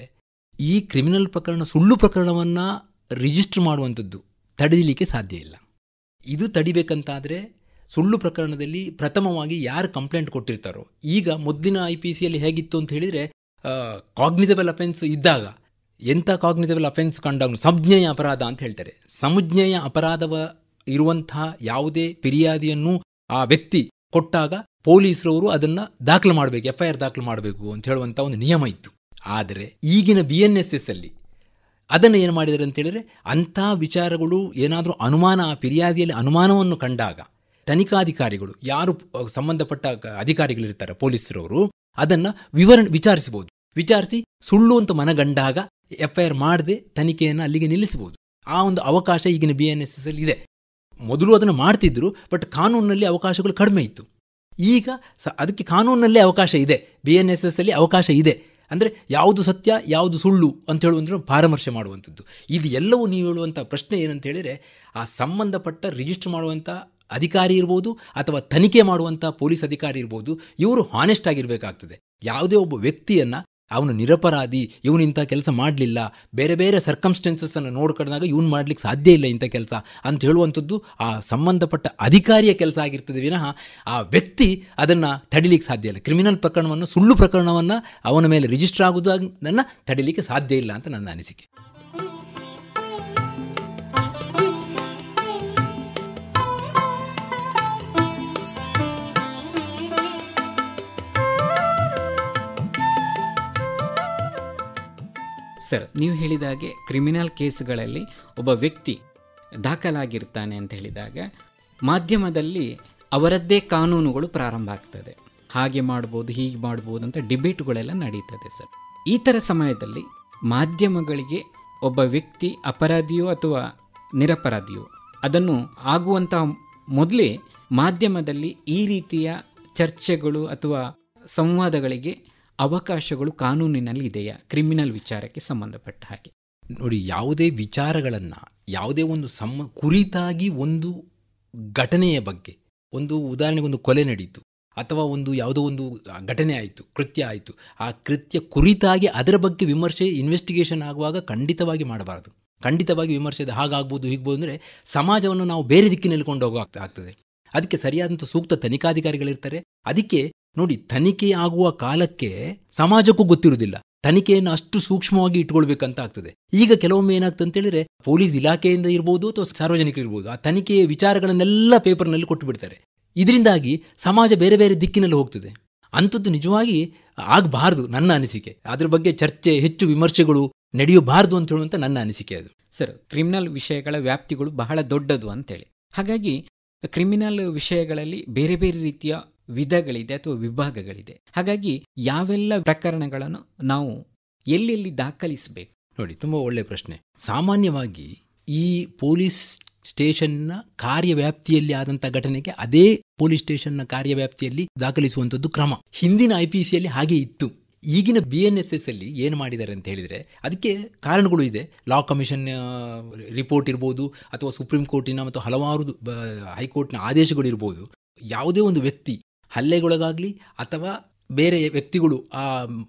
ಈ ಕ್ರಿಮಿನಲ್ ಪ್ರಕರಣ, ಸುಳ್ಳು ಪ್ರಕರಣವನ್ನು ರಿಜಿಸ್ಟರ್ ಮಾಡುವಂಥದ್ದು ತಡೆಯಲಿಕ್ಕೆ ಸಾಧ್ಯ ಇಲ್ಲ. ಇದು ತಡಿಬೇಕಂತಾದರೆ ಸುಳ್ಳು ಪ್ರಕರಣದಲ್ಲಿ ಪ್ರಥಮವಾಗಿ ಯಾರು ಕಂಪ್ಲೇಂಟ್ ಕೊಟ್ಟಿರ್ತಾರೋ, ಈಗ ಮೊದಲಿನ IPCಯಲ್ಲಿ ಹೇಗಿತ್ತು ಅಂತ ಹೇಳಿದರೆ, ಕಾಗ್ನಿಸಬಲ್ ಅಫೆನ್ಸ್ ಇದ್ದಾಗ, ಎಂಥ ಕಾಗ್ನಿಸಬಲ್ ಅಫೆನ್ಸ್ ಕಂಡಾಗ ಸಂಜ್ಞೇಯ ಅಪರಾಧ ಅಂತ ಹೇಳ್ತಾರೆ. ಸಂಜ್ಞೇಯ ಅಪರಾಧವ ಇರುವಂತಹ ಯಾವುದೇ ಫಿರ್ಯಾದಿಯನ್ನು ಆ ವ್ಯಕ್ತಿ ಕೊಟ್ಟಾಗ ಪೊಲೀಸರವರು ಅದನ್ನು ದಾಖಲು ಮಾಡಬೇಕು, FIR ದಾಖಲು ಮಾಡಬೇಕು ಅಂತ ಹೇಳುವಂಥ ಒಂದು ನಿಯಮ ಇತ್ತು. ಆದರೆ ಈಗಿನ BNSS ಅಲ್ಲಿ ಅದನ್ನು ಏನು ಮಾಡಿದ್ದಾರೆ ಅಂತ ಹೇಳಿದರೆ, ಅಂಥ ವಿಚಾರಗಳು ಏನಾದರೂ ಅನುಮಾನ, ಆ ಫಿರ್ಯಾದಿಯಲ್ಲಿ ಅನುಮಾನವನ್ನು ಕಂಡಾಗ ತನಿಖಾಧಿಕಾರಿಗಳು, ಯಾರು ಸಂಬಂಧಪಟ್ಟ ಅಧಿಕಾರಿಗಳಿರ್ತಾರೆ ಪೊಲೀಸರವರು, ಅದನ್ನು ವಿಚಾರಿಸಬಹುದು. ವಿಚಾರಿಸಿ ಸುಳ್ಳು ಅಂತ ಮನಗಂಡಾಗ FIR ಮಾಡದೆ ತನಿಖೆಯನ್ನು ಅಲ್ಲಿಗೆ ನಿಲ್ಲಿಸಬಹುದು. ಆ ಒಂದು ಅವಕಾಶ ಈಗಿನ BNSS ಅಲ್ಲಿ ಇದೆ. ಮೊದಲು ಅದನ್ನು ಮಾಡ್ತಿದ್ರು, ಬಟ್ ಕಾನೂನಿನಲ್ಲಿ ಅವಕಾಶಗಳು ಕಡಿಮೆ ಇತ್ತು. ಈಗ ಅದಕ್ಕೆ ಕಾನೂನಿನಲ್ಲೇ ಅವಕಾಶ ಇದೆ, BNSS ಅಲ್ಲಿ ಅವಕಾಶ ಇದೆ. ಅಂದರೆ ಯಾವುದು ಸತ್ಯ ಯಾವುದು ಸುಳ್ಳು ಅಂತ ಹೇಳುವಂದ್ರೆ ಪರಾಮರ್ಶೆ ಮಾಡುವಂಥದ್ದು. ಇದು ಎಲ್ಲವೂ ನೀವು ಹೇಳುವಂಥ ಪ್ರಶ್ನೆ ಏನಂತ ಹೇಳಿದರೆ, ಆ ಸಂಬಂಧಪಟ್ಟ ರಿಜಿಸ್ಟರ್ ಮಾಡುವಂಥ ಅಧಿಕಾರಿ ಇರ್ಬೋದು ಅಥವಾ ತನಿಖೆ ಮಾಡುವಂಥ ಪೊಲೀಸ್ ಅಧಿಕಾರಿ ಇರ್ಬೋದು, ಇವರು ಹಾನೆಸ್ಟ್ ಆಗಿರಬೇಕಾಗ್ತದೆ. ಯಾವುದೇ ಒಬ್ಬ ವ್ಯಕ್ತಿಯನ್ನು ಅವನು ನಿರಪರಾಧಿ, ಇವನು ಇಂಥ ಕೆಲಸ ಮಾಡಲಿಲ್ಲ, ಬೇರೆ ಬೇರೆ ಸರ್ಕಮ್ಸ್ಟೆನ್ಸಸ್ಸನ್ನು ನೋಡ್ಕೊಂಡಾಗ ಇವನು ಮಾಡಲಿಕ್ಕೆ ಸಾಧ್ಯ ಇಲ್ಲ ಇಂಥ ಕೆಲಸ ಅಂತ ಹೇಳುವಂಥದ್ದು ಆ ಸಂಬಂಧಪಟ್ಟ ಅಧಿಕಾರಿಯ ಕೆಲಸ ಆಗಿರ್ತದೆ ವಿನಃ ಆ ವ್ಯಕ್ತಿ ಅದನ್ನು ತಡಿಲಿಕ್ಕೆ ಸಾಧ್ಯ ಇಲ್ಲ. ಕ್ರಿಮಿನಲ್ ಪ್ರಕರಣವನ್ನು, ಸುಳ್ಳು ಪ್ರಕರಣವನ್ನು ಅವನ ಮೇಲೆ ರಿಜಿಸ್ಟರ್ ಆಗುವುದನ್ನು ತಡಿಲಿಕ್ಕೆ ಸಾಧ್ಯ ಇಲ್ಲ ಅಂತ ನನ್ನ ಅನಿಸಿಕೆ. ಸರ್, ನೀವು ಹೇಳಿದಾಗೆ ಕ್ರಿಮಿನಲ್ ಕೇಸ್ಗಳಲ್ಲಿ ಒಬ್ಬ ವ್ಯಕ್ತಿ ದಾಖಲಾಗಿರ್ತಾನೆ ಅಂತ ಹೇಳಿದಾಗ ಮಾಧ್ಯಮದಲ್ಲಿ ಅವರದ್ದೇ ಕಾನೂನುಗಳು ಪ್ರಾರಂಭ ಆಗ್ತದೆ. ಹಾಗೆ ಮಾಡ್ಬೋದು, ಹೀಗೆ ಮಾಡ್ಬೋದು ಅಂತ ಡಿಬೇಟ್ಗಳೆಲ್ಲ ನಡೀತದೆ ಸರ್. ಈ ಥರ ಸಮಯದಲ್ಲಿ ಮಾಧ್ಯಮಗಳಿಗೆ ಒಬ್ಬ ವ್ಯಕ್ತಿ ಅಪರಾಧಿಯೋ ಅಥವಾ ನಿರಪರಾಧಿಯೋ ಅದನ್ನು ಆಗುವಂಥ ಮೊದಲೇ ಮಾಧ್ಯಮದಲ್ಲಿ ಈ ರೀತಿಯ ಚರ್ಚೆಗಳು ಅಥವಾ ಸಂವಾದಗಳಿಗೆ ಅವಕಾಶಗಳು ಕಾನೂನಿನಲ್ಲಿ ಇದೆಯಾ, ಕ್ರಿಮಿನಲ್ ವಿಚಾರಕ್ಕೆ ಸಂಬಂಧಪಟ್ಟ ಹಾಗೆ? ನೋಡಿ, ಯಾವುದೇ ವಿಚಾರಗಳನ್ನು, ಯಾವುದೇ ಒಂದು ಕುರಿತಾಗಿ ಒಂದು ಘಟನೆಯ ಬಗ್ಗೆ, ಒಂದು ಉದಾಹರಣೆಗೆ ಒಂದು ಕೊಲೆ ನಡೀತು ಅಥವಾ ಒಂದು ಯಾವುದೋ ಒಂದು ಘಟನೆ ಆಯಿತು, ಕೃತ್ಯ ಆಯಿತು, ಆ ಕೃತ್ಯ ಕುರಿತಾಗಿ ಅದರ ಬಗ್ಗೆ ವಿಮರ್ಶೆ, ಇನ್ವೆಸ್ಟಿಗೇಷನ್ ಆಗುವಾಗ ಖಂಡಿತವಾಗಿ ಮಾಡಬಾರ್ದು. ಖಂಡಿತವಾಗಿ ವಿಮರ್ಶೆ ಹಾಗಾಗ್ಬೋದು ಹೀಗ್ಬೋದು ಅಂದರೆ ಸಮಾಜವನ್ನು ನಾವು ಬೇರೆ ದಿಕ್ಕಿನಲ್ಲಿ ಕೊಂಡು ಆಗ್ತದೆ. ಅದಕ್ಕೆ ಸರಿಯಾದಂಥ ಸೂಕ್ತ ತನಿಖಾಧಿಕಾರಿಗಳಿರ್ತಾರೆ. ಅದಕ್ಕೆ ನೋಡಿ, ತನಿಖೆ ಆಗುವ ಕಾಲಕ್ಕೆ ಸಮಾಜಕ್ಕೂ ಗೊತ್ತಿರುವುದಿಲ್ಲ, ತನಿಖೆಯನ್ನು ಅಷ್ಟು ಸೂಕ್ಷ್ಮವಾಗಿ ಇಟ್ಕೊಳ್ಬೇಕಂತ ಆಗ್ತದೆ. ಈಗ ಕೆಲವೊಮ್ಮೆ ಏನಾಗ್ತದೆ ಅಂತ ಹೇಳಿದ್ರೆ, ಪೊಲೀಸ್ ಇಲಾಖೆಯಿಂದ ಇರ್ಬೋದು ಅಥವಾ ಸಾರ್ವಜನಿಕರು ಇರ್ಬೋದು, ಆ ತನಿಖೆಯ ವಿಚಾರಗಳನ್ನೆಲ್ಲ ಪೇಪರ್ನಲ್ಲಿ ಕೊಟ್ಟು ಬಿಡ್ತಾರೆ. ಇದರಿಂದಾಗಿ ಸಮಾಜ ಬೇರೆ ಬೇರೆ ದಿಕ್ಕಿನಲ್ಲಿ ಹೋಗ್ತದೆ. ಅಂಥದ್ದು ನಿಜವಾಗಿ ಆಗಬಾರ್ದು ನನ್ನ ಅನಿಸಿಕೆ. ಅದ್ರ ಬಗ್ಗೆ ಚರ್ಚೆ, ಹೆಚ್ಚು ವಿಮರ್ಶೆಗಳು ನಡೆಯಬಾರ್ದು ಅಂತ ಹೇಳುವಂಥ ನನ್ನ ಅನಿಸಿಕೆ ಅದು. ಸರ್, ಕ್ರಿಮಿನಲ್ ವಿಷಯಗಳ ವ್ಯಾಪ್ತಿಗಳು ಬಹಳ ದೊಡ್ಡದು ಅಂತೇಳಿ, ಹಾಗಾಗಿ ಕ್ರಿಮಿನಲ್ ವಿಷಯಗಳಲ್ಲಿ ಬೇರೆ ಬೇರೆ ರೀತಿಯ ವಿಧಗಳಿದೆ ಅಥವಾ ವಿಭಾಗಗಳಿದೆ. ಹಾಗಾಗಿ ಯಾವೆಲ್ಲ ಪ್ರಕರಣಗಳನ್ನು ನಾವು ಎಲ್ಲೆಲ್ಲಿ ದಾಖಲಿಸಬೇಕು? ನೋಡಿ, ತುಂಬ ಒಳ್ಳೆಯ ಪ್ರಶ್ನೆ. ಸಾಮಾನ್ಯವಾಗಿ ಈ ಪೊಲೀಸ್ ಸ್ಟೇಷನ್ನ ಕಾರ್ಯವ್ಯಾಪ್ತಿಯಲ್ಲಿ ಆದಂಥ ಘಟನೆಗೆ ಅದೇ ಪೊಲೀಸ್ ಸ್ಟೇಷನ್ನ ಕಾರ್ಯವ್ಯಾಪ್ತಿಯಲ್ಲಿ ದಾಖಲಿಸುವಂಥದ್ದು ಕ್ರಮ. ಹಿಂದಿನ IPCಯಲ್ಲಿ ಹಾಗೆ ಇತ್ತು. ಈಗಿನ BNSS ಅಲ್ಲಿ ಏನು ಮಾಡಿದ್ದಾರೆ ಅಂತ ಹೇಳಿದರೆ, ಅದಕ್ಕೆ ಕಾರಣಗಳು ಇದೆ. ಲಾ ಕಮಿಷನ್ ರಿಪೋರ್ಟ್ ಇರ್ಬೋದು ಅಥವಾ ಸುಪ್ರೀಂ ಕೋರ್ಟಿನ ಮತ್ತು ಹಲವಾರು ಹೈಕೋರ್ಟ್ನ ಆದೇಶಗಳಿರ್ಬೋದು. ಯಾವುದೇ ಒಂದು ವ್ಯಕ್ತಿ ಹಲ್ಲೆಗೊಳಗಾಗಲಿ ಅಥವಾ ಬೇರೆ ವ್ಯಕ್ತಿಗಳು ಆ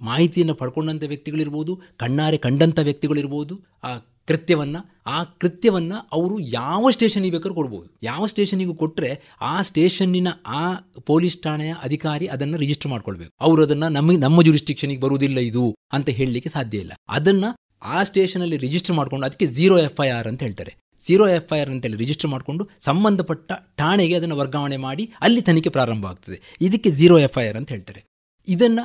ಮಾಹಿತಿಯನ್ನು ಪಡ್ಕೊಂಡಂಥ ವ್ಯಕ್ತಿಗಳಿರ್ಬೋದು, ಕಣ್ಣಾರೆ ಕಂಡಂಥ ವ್ಯಕ್ತಿಗಳಿರ್ಬೋದು, ಆ ಕೃತ್ಯವನ್ನು ಅವರು ಯಾವ ಸ್ಟೇಷನಿಗೆ ಬೇಕಾದ್ರೂ ಕೊಡ್ಬೋದು. ಯಾವ ಸ್ಟೇಷನಿಗೂ ಕೊಟ್ಟರೆ ಆ ಸ್ಟೇಷನ್ನಿನ ಆ ಪೊಲೀಸ್ ಠಾಣೆಯ ಅಧಿಕಾರಿ ಅದನ್ನು ರಿಜಿಸ್ಟರ್ ಮಾಡ್ಕೊಳ್ಬೇಕು. ಅವರು ಅದನ್ನು ನಮ್ಮ ಜುರಿಸ್ಟಿಕ್ಷನಿಗೆ ಬರುವುದಿಲ್ಲ ಇದು ಅಂತ ಹೇಳಲಿಕ್ಕೆ ಸಾಧ್ಯ ಇಲ್ಲ. ಅದನ್ನು ಆ ಸ್ಟೇಷನಲ್ಲಿ ರಿಜಿಸ್ಟರ್ ಮಾಡಿಕೊಂಡು, ಅದಕ್ಕೆ 0 FIR ಅಂತ ಹೇಳ್ತಾರೆ. 0 FIR ಅಂತೇಳಿ ರಿಜಿಸ್ಟರ್ ಮಾಡಿಕೊಂಡು ಸಂಬಂಧಪಟ್ಟ ಠಾಣೆಗೆ ಅದನ್ನು ವರ್ಗಾವಣೆ ಮಾಡಿ ಅಲ್ಲಿ ತನಿಖೆ ಪ್ರಾರಂಭ ಆಗ್ತದೆ. ಇದಕ್ಕೆ 0 FIR ಅಂತ ಹೇಳ್ತಾರೆ. ಇದನ್ನು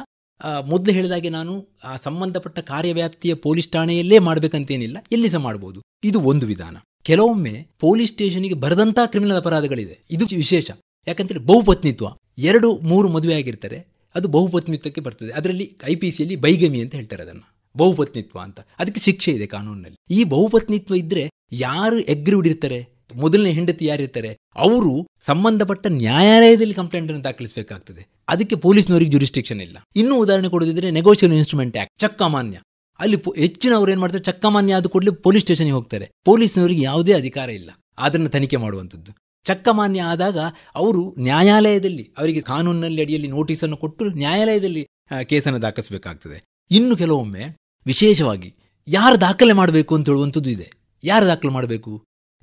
ಮೊದಲು ಹೇಳಿದಾಗೆ ನಾನು ಆ ಸಂಬಂಧಪಟ್ಟ ಕಾರ್ಯವ್ಯಾಪ್ತಿಯ ಪೊಲೀಸ್ ಠಾಣೆಯಲ್ಲೇ ಮಾಡಬೇಕಂತೇನಿಲ್ಲ, ಎಲ್ಲಿ ಸಹ ಮಾಡ್ಬೋದು. ಇದು ಒಂದು ವಿಧಾನ. ಕೆಲವೊಮ್ಮೆ ಪೊಲೀಸ್ ಸ್ಟೇಷನಿಗೆ ಬರದಂಥ ಕ್ರಿಮಿನಲ್ ಅಪರಾಧಗಳಿದೆ. ಇದು ವಿಶೇಷ. ಯಾಕಂತೇಳಿ ಬಹುಪತ್ನಿತ್ವ, 2-3 ಮದುವೆ ಆಗಿರ್ತಾರೆ, ಅದು ಬಹುಪತ್ನಿತ್ವಕ್ಕೆ ಬರ್ತದೆ. ಅದರಲ್ಲಿ IPCಯಲ್ಲಿ ಬೈಗಮಿ ಅಂತ ಹೇಳ್ತಾರೆ ಅದನ್ನು, ಬಹುಪತ್ನಿತ್ವ ಅಂತ. ಅದಕ್ಕೆ ಶಿಕ್ಷೆ ಇದೆ ಕಾನೂನಿನಲ್ಲಿ. ಈ ಬಹುಪತ್ನಿತ್ವ ಇದ್ದರೆ ಯಾರು ಎಗ್ರಿವ್ಡ್ ಇರ್ತಾರೆ, ಮೊದಲನೇ ಹೆಂಡತಿ ಯಾರಿರ್ತಾರೆ, ಅವರು ಸಂಬಂಧಪಟ್ಟ ನ್ಯಾಯಾಲಯದಲ್ಲಿ ಕಂಪ್ಲೇಂಟನ್ನು ದಾಖಲಿಸಬೇಕಾಗ್ತದೆ. ಅದಕ್ಕೆ ಪೊಲೀಸ್ನವರಿಗೆ ಜುರಿಸ್ಟಿಕ್ಷನ್ ಇಲ್ಲ. ಇನ್ನೂ ಉದಾಹರಣೆ ಕೊಡೋದಿದ್ರೆ ನೆಗೋಷಿಯಬಲ್ ಇನ್ಸ್ಟ್ರೂಮೆಂಟ್ ಆಕ್ಟ್, ಚಕ್ಕಮಾನ್ಯ. ಅಲ್ಲಿ ಹೆಚ್ಚಿನವರು ಏನು ಮಾಡ್ತಾರೆ, ಚಕ್ಕಮಾನ್ಯ ಆದ ಕೂಡಲೇ ಪೊಲೀಸ್ ಸ್ಟೇಷನ್ಗೆ ಹೋಗ್ತಾರೆ. ಪೊಲೀಸ್ನವರಿಗೆ ಯಾವುದೇ ಅಧಿಕಾರ ಇಲ್ಲ ಅದನ್ನು ತನಿಖೆ ಮಾಡುವಂಥದ್ದು. ಚಕ್ಕಮಾನ್ಯ ಆದಾಗ ಅವರು ನ್ಯಾಯಾಲಯದಲ್ಲಿ, ಅವರಿಗೆ ಕಾನೂನಿನಲ್ಲಿ ಅಡಿಯಲ್ಲಿ ನೋಟಿಸನ್ನು ಕೊಟ್ಟು ನ್ಯಾಯಾಲಯದಲ್ಲಿ ಕೇಸನ್ನು ದಾಖಲಿಸಬೇಕಾಗ್ತದೆ. ಇನ್ನು ಕೆಲವೊಮ್ಮೆ ವಿಶೇಷವಾಗಿ ಯಾರು ದಾಖಲೆ ಮಾಡಬೇಕು ಅಂತ ಹೇಳುವಂಥದ್ದು ಇದೆ. ಯಾರು ದಾಖಲೆ ಮಾಡಬೇಕು?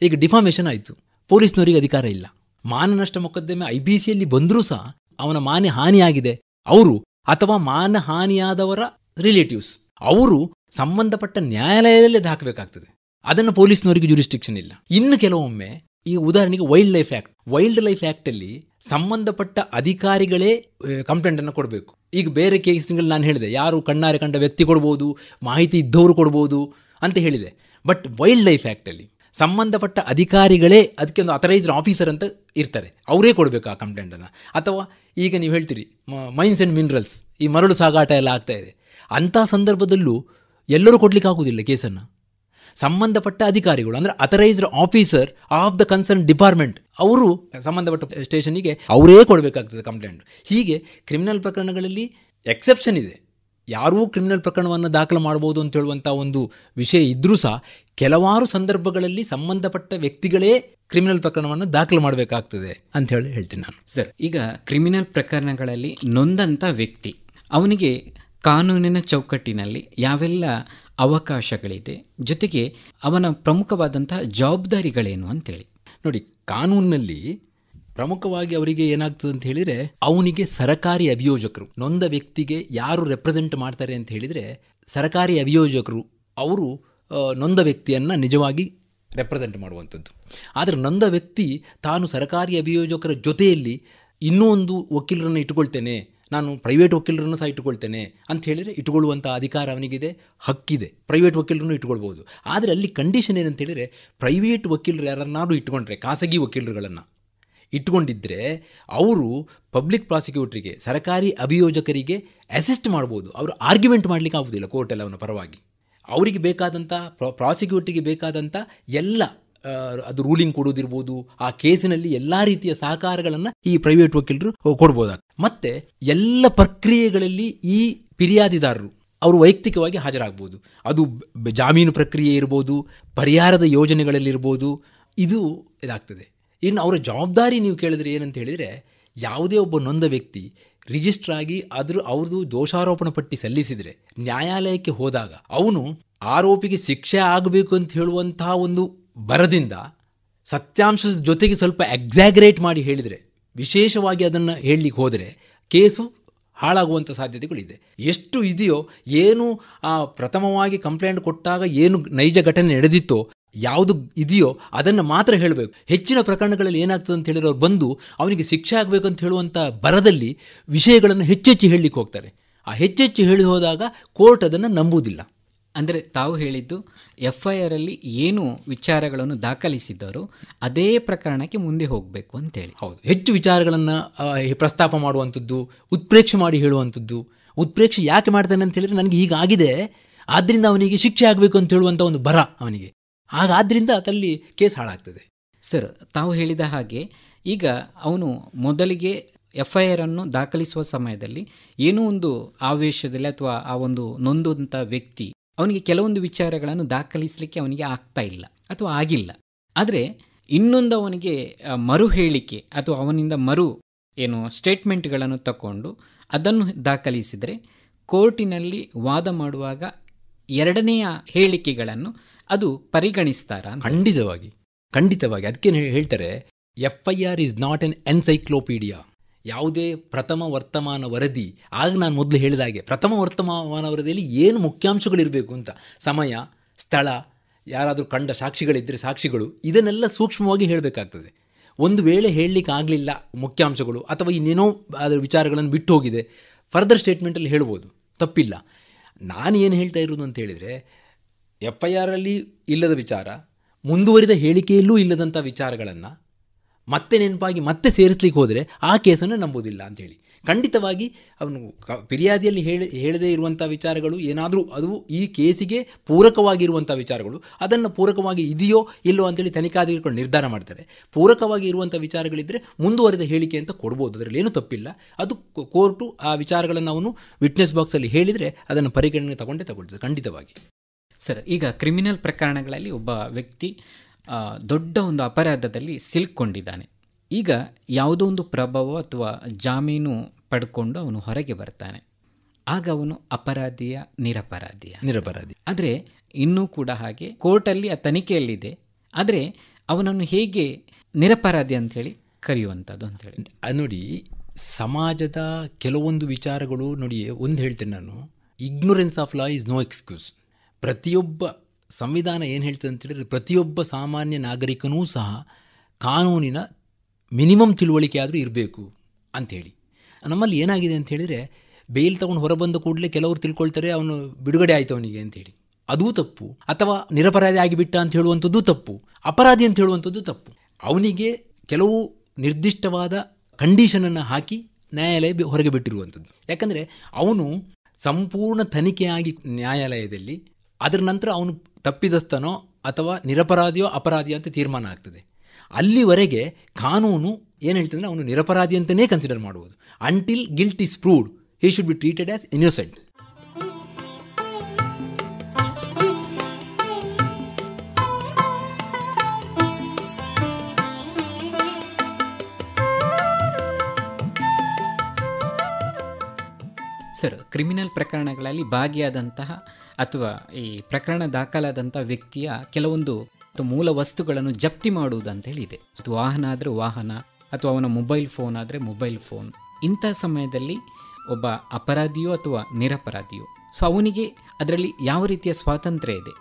ಈಗ ಡಿಫಾಮೇಷನ್ ಆಯಿತು, ಪೊಲೀಸ್ನವರಿಗೆ ಅಧಿಕಾರ ಇಲ್ಲ. ಮಾನನಷ್ಟ ಮೊಕದ್ದಮೆ IPCಯಲ್ಲಿ ಬಂದರೂ ಸಹ ಅವನ ಮಾನ ಹಾನಿಯಾಗಿದೆ ಅವರು ಅಥವಾ ಮಾನ ಹಾನಿಯಾದವರ ರಿಲೇಟಿವ್ಸ್ ಅವರು ಸಂಬಂಧಪಟ್ಟ ನ್ಯಾಯಾಲಯದಲ್ಲೇ ಹಾಕಬೇಕಾಗ್ತದೆ. ಅದನ್ನು ಪೊಲೀಸ್ನವರಿಗೆ ಜುರಿಸ್ಟಿಕ್ಷನ್ ಇಲ್ಲ. ಇನ್ನು ಕೆಲವೊಮ್ಮೆ ಈ ಉದಾಹರಣೆಗೆ wild life act, wild life ಆ್ಯಕ್ಟಲ್ಲಿ ಸಂಬಂಧಪಟ್ಟ ಅಧಿಕಾರಿಗಳೇ ಕಂಪ್ಲೇಂಟನ್ನು ಕೊಡಬೇಕು. ಈಗ ಬೇರೆ ಕೇಸ್ಗಳಲ್ಲಿ ನಾನು ಹೇಳಿದೆ, ಯಾರು ಕಣ್ಣಾರೆ ಕಂಡ ವ್ಯಕ್ತಿ ಕೊಡ್ಬೋದು, ಮಾಹಿತಿ ಇದ್ದವರು ಕೊಡ್ಬೋದು ಅಂತ ಹೇಳಿದೆ. ಬಟ್ ವೈಲ್ಡ್ ಲೈಫ್ ಆ್ಯಕ್ಟಲ್ಲಿ ಸಂಬಂಧಪಟ್ಟ ಅಧಿಕಾರಿಗಳೇ, ಅದಕ್ಕೆ ಒಂದು ಅಥರೈಸ್ಡ್ ಆಫೀಸರ್ ಅಂತ ಇರ್ತಾರೆ, ಅವರೇ ಕೊಡಬೇಕು ಆ ಕಂಪ್ಲೇಂಟನ್ನು. ಅಥವಾ ಈಗ ನೀವು ಹೇಳ್ತೀರಿ ಮೈನ್ಸ್ ಆ್ಯಂಡ್ ಮಿನರಲ್ಸ್, ಈ ಮರಳು ಸಾಗಾಟ ಎಲ್ಲ ಆಗ್ತಾ ಇದೆ, ಅಂಥ ಸಂದರ್ಭದಲ್ಲೂ ಎಲ್ಲರೂ ಕೊಡಲಿಕ್ಕೆ ಆಗೋದಿಲ್ಲ ಕೇಸನ್ನು. ಸಂಬಂಧಪಟ್ಟ ಅಧಿಕಾರಿಗಳು ಅಂದರೆ authorised officer of the concern department ಅವರು ಸಂಬಂಧಪಟ್ಟ ಸ್ಟೇಷನ್ನಿಗೆ ಅವರೇ ಕೊಡಬೇಕಾಗ್ತದೆ ಕಂಪ್ಲೇಂಟ್. ಹೀಗೆ ಕ್ರಿಮಿನಲ್ ಪ್ರಕರಣಗಳಲ್ಲಿ ಎಕ್ಸೆಪ್ಷನ್ ಇದೆ. ಯಾರೂ ಕ್ರಿಮಿನಲ್ ಪ್ರಕರಣವನ್ನು ದಾಖಲು ಮಾಡ್ಬೋದು ಅಂತ ಹೇಳುವಂಥ ಒಂದು ವಿಷಯ ಇದ್ದರೂ ಸಹ ಕೆಲವಾರು ಸಂದರ್ಭಗಳಲ್ಲಿ ಸಂಬಂಧಪಟ್ಟ ವ್ಯಕ್ತಿಗಳೇ ಕ್ರಿಮಿನಲ್ ಪ್ರಕರಣವನ್ನು ದಾಖಲು ಮಾಡಬೇಕಾಗ್ತದೆ ಅಂತ ಹೇಳ್ತೀನಿ ನಾನು. ಸರ್, ಈಗ ಕ್ರಿಮಿನಲ್ ಪ್ರಕರಣಗಳಲ್ಲಿ ನೊಂದಂಥ ವ್ಯಕ್ತಿ, ಅವನಿಗೆ ಕಾನೂನಿನ ಚೌಕಟ್ಟಿನಲ್ಲಿ ಯಾವೆಲ್ಲ ಅವಕಾಶಗಳಿದೆ, ಜೊತೆಗೆ ಅವನ ಪ್ರಮುಖವಾದಂತಹ ಜವಾಬ್ದಾರಿಗಳೇನು ಅಂತೇಳಿ ನೋಡಿ. ಕಾನೂನಿನಲ್ಲಿ ಪ್ರಮುಖವಾಗಿ ಅವರಿಗೆ ಏನಾಗ್ತದೆ ಅಂತ ಹೇಳಿದರೆ, ಅವನಿಗೆ ಸರಕಾರಿ ಅಭಿಯೋಜಕರು, ನೊಂದ ವ್ಯಕ್ತಿಗೆ ಯಾರು ರೆಪ್ರೆಸೆಂಟ್ ಮಾಡ್ತಾರೆ ಅಂತ ಹೇಳಿದರೆ ಸರಕಾರಿ ಅಭಿಯೋಜಕರು, ಅವರು ನೊಂದ ವ್ಯಕ್ತಿಯನ್ನು ನಿಜವಾಗಿ ರೆಪ್ರೆಸೆಂಟ್ ಮಾಡುವಂಥದ್ದು. ಆದರೆ ನೊಂದ ವ್ಯಕ್ತಿ ತಾನು ಸರಕಾರಿ ಅಭಿಯೋಜಕರ ಜೊತೆಯಲ್ಲಿ ಇನ್ನೂ ಒಂದು ವಕೀಲರನ್ನು ಇಟ್ಟುಕೊಳ್ತೇನೆ, ನಾನು ಪ್ರೈವೇಟ್ ವಕೀಲರನ್ನು ಸಹ ಇಟ್ಟುಕೊಳ್ತೇನೆ ಅಂತ ಹೇಳಿದರೆ ಇಟ್ಟುಕೊಳ್ಳುವಂಥ ಅಧಿಕಾರ ಅವನಿಗಿದೆ, ಹಕ್ಕಿದೆ. ಪ್ರೈವೇಟ್ ವಕೀಲರನ್ನು ಇಟ್ಕೊಳ್ಬೋದು. ಆದರೆ ಅಲ್ಲಿ ಕಂಡೀಷನ್ ಏನಂತ ಹೇಳಿದರೆ, ಪ್ರೈವೇಟ್ ವಕೀಲರು ಯಾರನ್ನಾರು ಇಟ್ಕೊಂಡ್ರೆ, ಖಾಸಗಿ ವಕೀಲರುಗಳನ್ನು ಇಟ್ಕೊಂಡಿದ್ದರೆ ಅವರು ಪಬ್ಲಿಕ್ ಪ್ರಾಸಿಕ್ಯೂಟ್ರಿಗೆ, ಸರ್ಕಾರಿ ಅಭಿಯೋಜಕರಿಗೆ ಅಸಿಸ್ಟ್ ಮಾಡ್ಬೋದು. ಅವರು ಆರ್ಗ್ಯುಮೆಂಟ್ ಮಾಡಲಿಕ್ಕೆ ಆಗೋದಿಲ್ಲ ಕೋರ್ಟಲ್ಲಿ ಅವನ ಪರವಾಗಿ. ಅವರಿಗೆ ಬೇಕಾದಂಥ ಪ್ರಾಸಿಕ್ಯೂಟ್ರಿಗೆ ಬೇಕಾದಂಥ ಎಲ್ಲ ಅದು ರೂಲಿಂಗ್ ಕೊಡೋದಿರ್ಬೋದು, ಆ ಕೇಸಿನಲ್ಲಿ ಎಲ್ಲ ರೀತಿಯ ಸಹಕಾರಗಳನ್ನು ಈ ಪ್ರೈವೇಟ್ ವಕೀಲರು ಕೊಡ್ಬೋದಾಗ್ತದೆ. ಮತ್ತು ಎಲ್ಲ ಪ್ರಕ್ರಿಯೆಗಳಲ್ಲಿ ಈ ಫಿರ್ಯಾದಿದಾರರು ಅವರು ವೈಯಕ್ತಿಕವಾಗಿ ಹಾಜರಾಗ್ಬೋದು. ಅದು ಜಾಮೀನು ಪ್ರಕ್ರಿಯೆ ಇರ್ಬೋದು, ಪರಿಹಾರದ ಯೋಜನೆಗಳಲ್ಲಿರ್ಬೋದು, ಇದು ಇದಾಗ್ತದೆ. ಇನ್ನು ಅವರ ಜವಾಬ್ದಾರಿ ನೀವು ಕೇಳಿದ್ರೆ ಏನಂತ ಹೇಳಿದರೆ, ಯಾವುದೇ ಒಬ್ಬ ನೊಂದ ವ್ಯಕ್ತಿ ರಿಜಿಸ್ಟರ್ ಆಗಿ ಅವ್ರದ್ದು ದೋಷಾರೋಪಣ ಪಟ್ಟಿ ಸಲ್ಲಿಸಿದರೆ ನ್ಯಾಯಾಲಯಕ್ಕೆ ಹೋದಾಗ ಅವನು ಆರೋಪಿಗೆ ಶಿಕ್ಷೆ ಆಗಬೇಕು ಅಂತ ಹೇಳುವಂತಹ ಒಂದು ಬರದಿಂದ ಸತ್ಯಾಂಶದ ಜೊತೆಗೆ ಸ್ವಲ್ಪ ಎಕ್ಸಾಗ್ರೇಟ್ ಮಾಡಿ ಹೇಳಿದರೆ, ವಿಶೇಷವಾಗಿ ಅದನ್ನು ಹೇಳಲಿಕ್ಕೆ ಹೋದರೆ ಕೇಸು ಹಾಳಾಗುವಂಥ ಸಾಧ್ಯತೆಗಳಿದೆ. ಎಷ್ಟು ಇದೆಯೋ, ಏನು ಆ ಪ್ರಥಮವಾಗಿ ಕಂಪ್ಲೇಂಟ್ ಕೊಟ್ಟಾಗ ಏನು ನೈಜ ಘಟನೆ ನಡೆದಿತ್ತೋ, ಯಾವುದು ಇದೆಯೋ ಅದನ್ನು ಮಾತ್ರ ಹೇಳಬೇಕು. ಹೆಚ್ಚಿನ ಪ್ರಕರಣಗಳಲ್ಲಿ ಏನಾಗ್ತದೆ ಅಂತ ಹೇಳಿದ್ರೆ, ಅವ್ರು ಬಂದು ಅವನಿಗೆ ಶಿಕ್ಷೆ ಆಗಬೇಕು ಅಂತ ಹೇಳುವಂಥ ಬರದಲ್ಲಿ ವಿಷಯಗಳನ್ನು ಹೆಚ್ಚೆಚ್ಚು ಹೇಳಲಿಕ್ಕೆ ಹೋಗ್ತಾರೆ. ಆ ಹೆಚ್ಚೆಚ್ಚು ಹೇಳಿ ಹೋದಾಗ ಕೋರ್ಟ್ ಅದನ್ನು ನಂಬುವುದಿಲ್ಲ. ಅಂದರೆ ತಾವು ಹೇಳಿದ್ದು FIR ಅಲ್ಲಿ ಏನು ವಿಚಾರಗಳನ್ನು ದಾಖಲಿಸಿದ್ದಾರೋ ಅದೇ ಪ್ರಕರಣಕ್ಕೆ ಮುಂದೆ ಹೋಗಬೇಕು ಅಂತೇಳಿ. ಹೌದು, ಹೆಚ್ಚು ವಿಚಾರಗಳನ್ನು ಪ್ರಸ್ತಾಪ ಮಾಡುವಂಥದ್ದು, ಉತ್ಪ್ರೇಕ್ಷೆ ಮಾಡಿ ಹೇಳುವಂಥದ್ದು. ಉತ್ಪ್ರೇಕ್ಷೆ ಯಾಕೆ ಮಾಡ್ತಾನೆ ಅಂತ ಹೇಳಿದರೆ, ನನಗೆ ಹೀಗಾಗಿದೆ ಆದ್ದರಿಂದ ಅವನಿಗೆ ಶಿಕ್ಷೆ ಆಗಬೇಕು ಅಂತ ಹೇಳುವಂಥ ಒಂದು ಬರ ಅವನಿಗೆ, ಆದ್ದರಿಂದ ಅಲ್ಲಿ ಕೇಸ್ ಹಾಳಾಗ್ತದೆ. ಸರ್, ತಾವು ಹೇಳಿದ ಹಾಗೆ ಈಗ ಅವನು ಮೊದಲಿಗೆ FIR ಅನ್ನು ದಾಖಲಿಸುವ ಸಮಯದಲ್ಲಿ ಏನೋ ಒಂದು ಆವೇಶದಲ್ಲಿ ಅಥವಾ ಆ ಒಂದು ನೊಂದಂಥ ವ್ಯಕ್ತಿ ಅವನಿಗೆ ಕೆಲವೊಂದು ವಿಚಾರಗಳನ್ನು ದಾಖಲಿಸಲಿಕ್ಕೆ ಅವನಿಗೆ ಆಗ್ತಾ ಇಲ್ಲ ಅಥವಾ ಆಗಿಲ್ಲ. ಆದರೆ ಇನ್ನೊಂದು ಅವನಿಗೆ ಮರು ಹೇಳಿಕೆ ಅಥವಾ ಅವನಿಂದ ಸ್ಟೇಟ್ಮೆಂಟ್ಗಳನ್ನು ತಗೊಂಡು ಅದನ್ನು ದಾಖಲಿಸಿದರೆ ಕೋರ್ಟಿನಲ್ಲಿ ವಾದ ಮಾಡುವಾಗ ಎರಡನೆಯ ಹೇಳಿಕೆಗಳನ್ನು ಅದು ಪರಿಗಣಿಸ್ತಾರ? ಖಂಡಿತವಾಗಿ. ಅದಕ್ಕೆ ಹೇಳ್ತಾರೆ, FIR is not an encyclopaedia. ಯಾವುದೇ ಪ್ರಥಮ ವರ್ತಮಾನ ವರದಿ, ಆಗ ನಾನು ಮೊದಲು ಹೇಳಿದಾಗೆ ಪ್ರಥಮ ವರ್ತಮಾನ ವರದಿಯಲ್ಲಿ ಏನು ಮುಖ್ಯಾಂಶಗಳಿರಬೇಕು ಅಂತ, ಸಮಯ, ಸ್ಥಳ, ಯಾರಾದರೂ ಕಂಡ ಸಾಕ್ಷಿಗಳಿದ್ದರೆ ಸಾಕ್ಷಿಗಳು, ಇದನ್ನೆಲ್ಲ ಸೂಕ್ಷ್ಮವಾಗಿ ಹೇಳಬೇಕಾಗ್ತದೆ. ಒಂದು ವೇಳೆ ಹೇಳಲಿಕ್ಕೆ ಆಗಲಿಲ್ಲ ಮುಖ್ಯಾಂಶಗಳು ಅಥವಾ ಇನ್ನೇನೋ ಅದರ ವಿಚಾರಗಳನ್ನು ಬಿಟ್ಟು ಹೋಗಿದೆ, ಫರ್ದರ್ ಸ್ಟೇಟ್ಮೆಂಟಲ್ಲಿ ಹೇಳ್ಬೋದು, ತಪ್ಪಿಲ್ಲ. ನಾನು ಏನು ಹೇಳ್ತಾ ಇರೋದು ಅಂತ ಹೇಳಿದರೆ, FIR ಅಲ್ಲಿ ಇಲ್ಲದ ವಿಚಾರ, ಮುಂದುವರಿದ ಹೇಳಿಕೆಯಲ್ಲೂ ಇಲ್ಲದಂಥ ವಿಚಾರಗಳನ್ನು ಮತ್ತೆ ನೆನಪಾಗಿ ಮತ್ತೆ ಸೇರಿಸ್ಲಿಕ್ಕೆ ಹೋದರೆ ಆ ಕೇಸನ್ನು ನಂಬೋದಿಲ್ಲ ಅಂಥೇಳಿ. ಖಂಡಿತವಾಗಿ ಅವನು ಫಿರ್ಯಾದಿಯಲ್ಲಿ ಹೇಳದೇ ಇರುವಂಥ ವಿಚಾರಗಳು ಏನಾದರೂ ಅದು ಈ ಕೇಸಿಗೆ ಪೂರಕವಾಗಿರುವಂಥ ವಿಚಾರಗಳು, ಅದನ್ನು ಪೂರಕವಾಗಿ ಇದೆಯೋ ಇಲ್ಲೋ ಅಂತೇಳಿ ತನಿಖಾಧಿಕಾರಿಗಳು ನಿರ್ಧಾರ ಮಾಡ್ತಾರೆ. ಪೂರಕವಾಗಿ ಇರುವಂಥ ವಿಚಾರಗಳಿದ್ದರೆ ಮುಂದುವರೆದ ಹೇಳಿಕೆ ಅಂತ ಕೊಡ್ಬೋದು, ಅದರಲ್ಲಿ ಏನೂ ತಪ್ಪಿಲ್ಲ. ಅದು ಕೋರ್ಟು ಆ ವಿಚಾರಗಳನ್ನು ಅವನು ವಿಟ್ನೆಸ್ ಬಾಕ್ಸಲ್ಲಿ ಹೇಳಿದರೆ ಅದನ್ನು ಪರಿಗಣನೆ ತಗೊಳ್ತದೆ ಖಂಡಿತವಾಗಿ. ಸರ್, ಈಗ ಕ್ರಿಮಿನಲ್ ಪ್ರಕರಣಗಳಲ್ಲಿ ಒಬ್ಬ ವ್ಯಕ್ತಿ ದೊಡ್ಡ ಒಂದು ಅಪರಾಧದಲ್ಲಿ ಸಿಲ್ಕೊಂಡಿದ್ದಾನೆ. ಈಗ ಯಾವುದೋ ಒಂದು ಪ್ರಭಾವ ಅಥವಾ ಜಾಮೀನು ಪಡ್ಕೊಂಡು ಅವನು ಹೊರಗೆ ಬರ್ತಾನೆ. ಆಗ ಅವನು ಅಪರಾಧಿಯ ನಿರಪರಾಧಿ. ಆದರೆ ಇನ್ನೂ ಕೂಡ ಹಾಗೆ ಕೋರ್ಟಲ್ಲಿ ಆ ತನಿಖೆಯಲ್ಲಿದೆ. ಆದರೆ ಅವನನ್ನು ಹೇಗೆ ನಿರಪರಾಧಿ ಅಂಥೇಳಿ ಕರೆಯುವಂಥದ್ದು ಅಂಥೇಳಿ ನೋಡಿ, ಸಮಾಜದ ಕೆಲವೊಂದು ವಿಚಾರಗಳು ನೋಡಿ, ಒಂದು ಹೇಳ್ತೇನೆ ನಾನು, ignorance of law is no excuse. ಪ್ರತಿಯೊಬ್ಬ ಸಂವಿಧಾನ ಏನು ಹೇಳ್ತದೆ ಅಂತ ಹೇಳಿದ್ರೆ, ಪ್ರತಿಯೊಬ್ಬ ಸಾಮಾನ್ಯ ನಾಗರಿಕನೂ ಸಹ ಕಾನೂನಿನ ಮಿನಿಮಮ್ ತಿಳುವಳಿಕೆ ಆದರೂ ಇರಬೇಕು ಅಂಥೇಳಿ. ನಮ್ಮಲ್ಲಿ ಏನಾಗಿದೆ ಅಂತ ಹೇಳಿದರೆ, ಬೇಲ್ ತಗೊಂಡು ಹೊರಬಂದ ಕೂಡಲೇ ಕೆಲವರು ತಿಳ್ಕೊಳ್ತಾರೆ ಅವನು ಬಿಡುಗಡೆ ಆಯಿತು ಅವನಿಗೆ ಅಂಥೇಳಿ. ಅದೂ ತಪ್ಪು. ಅಥವಾ ನಿರಪರಾಧಿ ಆಗಿಬಿಟ್ಟ ಅಂತ ಹೇಳುವಂಥದ್ದು ತಪ್ಪು, ಅಪರಾಧಿ ಅಂತ ಹೇಳುವಂಥದ್ದು ತಪ್ಪು. ಅವನಿಗೆ ಕೆಲವು ನಿರ್ದಿಷ್ಟವಾದ ಕಂಡೀಷನನ್ನು ಹಾಕಿ ನ್ಯಾಯಾಲಯ ಹೊರಗೆ ಬಿಟ್ಟಿರುವಂಥದ್ದು. ಯಾಕಂದರೆ ಅವನು ಸಂಪೂರ್ಣ ತನಿಖೆಯಾಗಿ ನ್ಯಾಯಾಲಯದಲ್ಲಿ ಅದರ ನಂತರ ಅವನು ತಪ್ಪಿದಸ್ತನೋ ಅಥವಾ ನಿರಪರಾಧಿಯೋ ಅಪರಾಧಿಯೋ ಅಂತ ತೀರ್ಮಾನ ಆಗ್ತದೆ. ಅಲ್ಲಿವರೆಗೆ ಕಾನೂನು ಏನು ಹೇಳ್ತಂದರೆ ಅವನು ನಿರಪರಾಧಿ ಅಂತಲೇ ಕನ್ಸಿಡರ್ ಮಾಡುವುದು. Until guilt is proved he should be treated as innocent. Sir, criminal ಪ್ರಕರಣಗಳಲ್ಲಿ ಭಾಗಿಯಾದಂತಹ ಅಥವಾ ಈ ಪ್ರಕರಣ ದಾಖಲಾದಂಥ ವ್ಯಕ್ತಿಯ ಕೆಲವೊಂದು ಮೂಲ ವಸ್ತುಗಳನ್ನು ಜಪ್ತಿ ಮಾಡುವುದು ಅಂತ ಹೇಳಿದೆ. ಅದು ವಾಹನ ಆದರೆ ವಾಹನ, ಅಥವಾ ಅವನ ಮೊಬೈಲ್ ಫೋನ್ ಆದರೆ ಮೊಬೈಲ್ ಫೋನ್. ಇಂಥ ಸಮಯದಲ್ಲಿ ಒಬ್ಬ ಅಪರಾಧಿಯೋ ಅಥವಾ ನಿರಪರಾಧಿಯೋ, ಸೊ ಅವನಿಗೆ ಅದರಲ್ಲಿ ಯಾವ ರೀತಿಯ ಸ್ವಾತಂತ್ರ್ಯ ಇದೆ?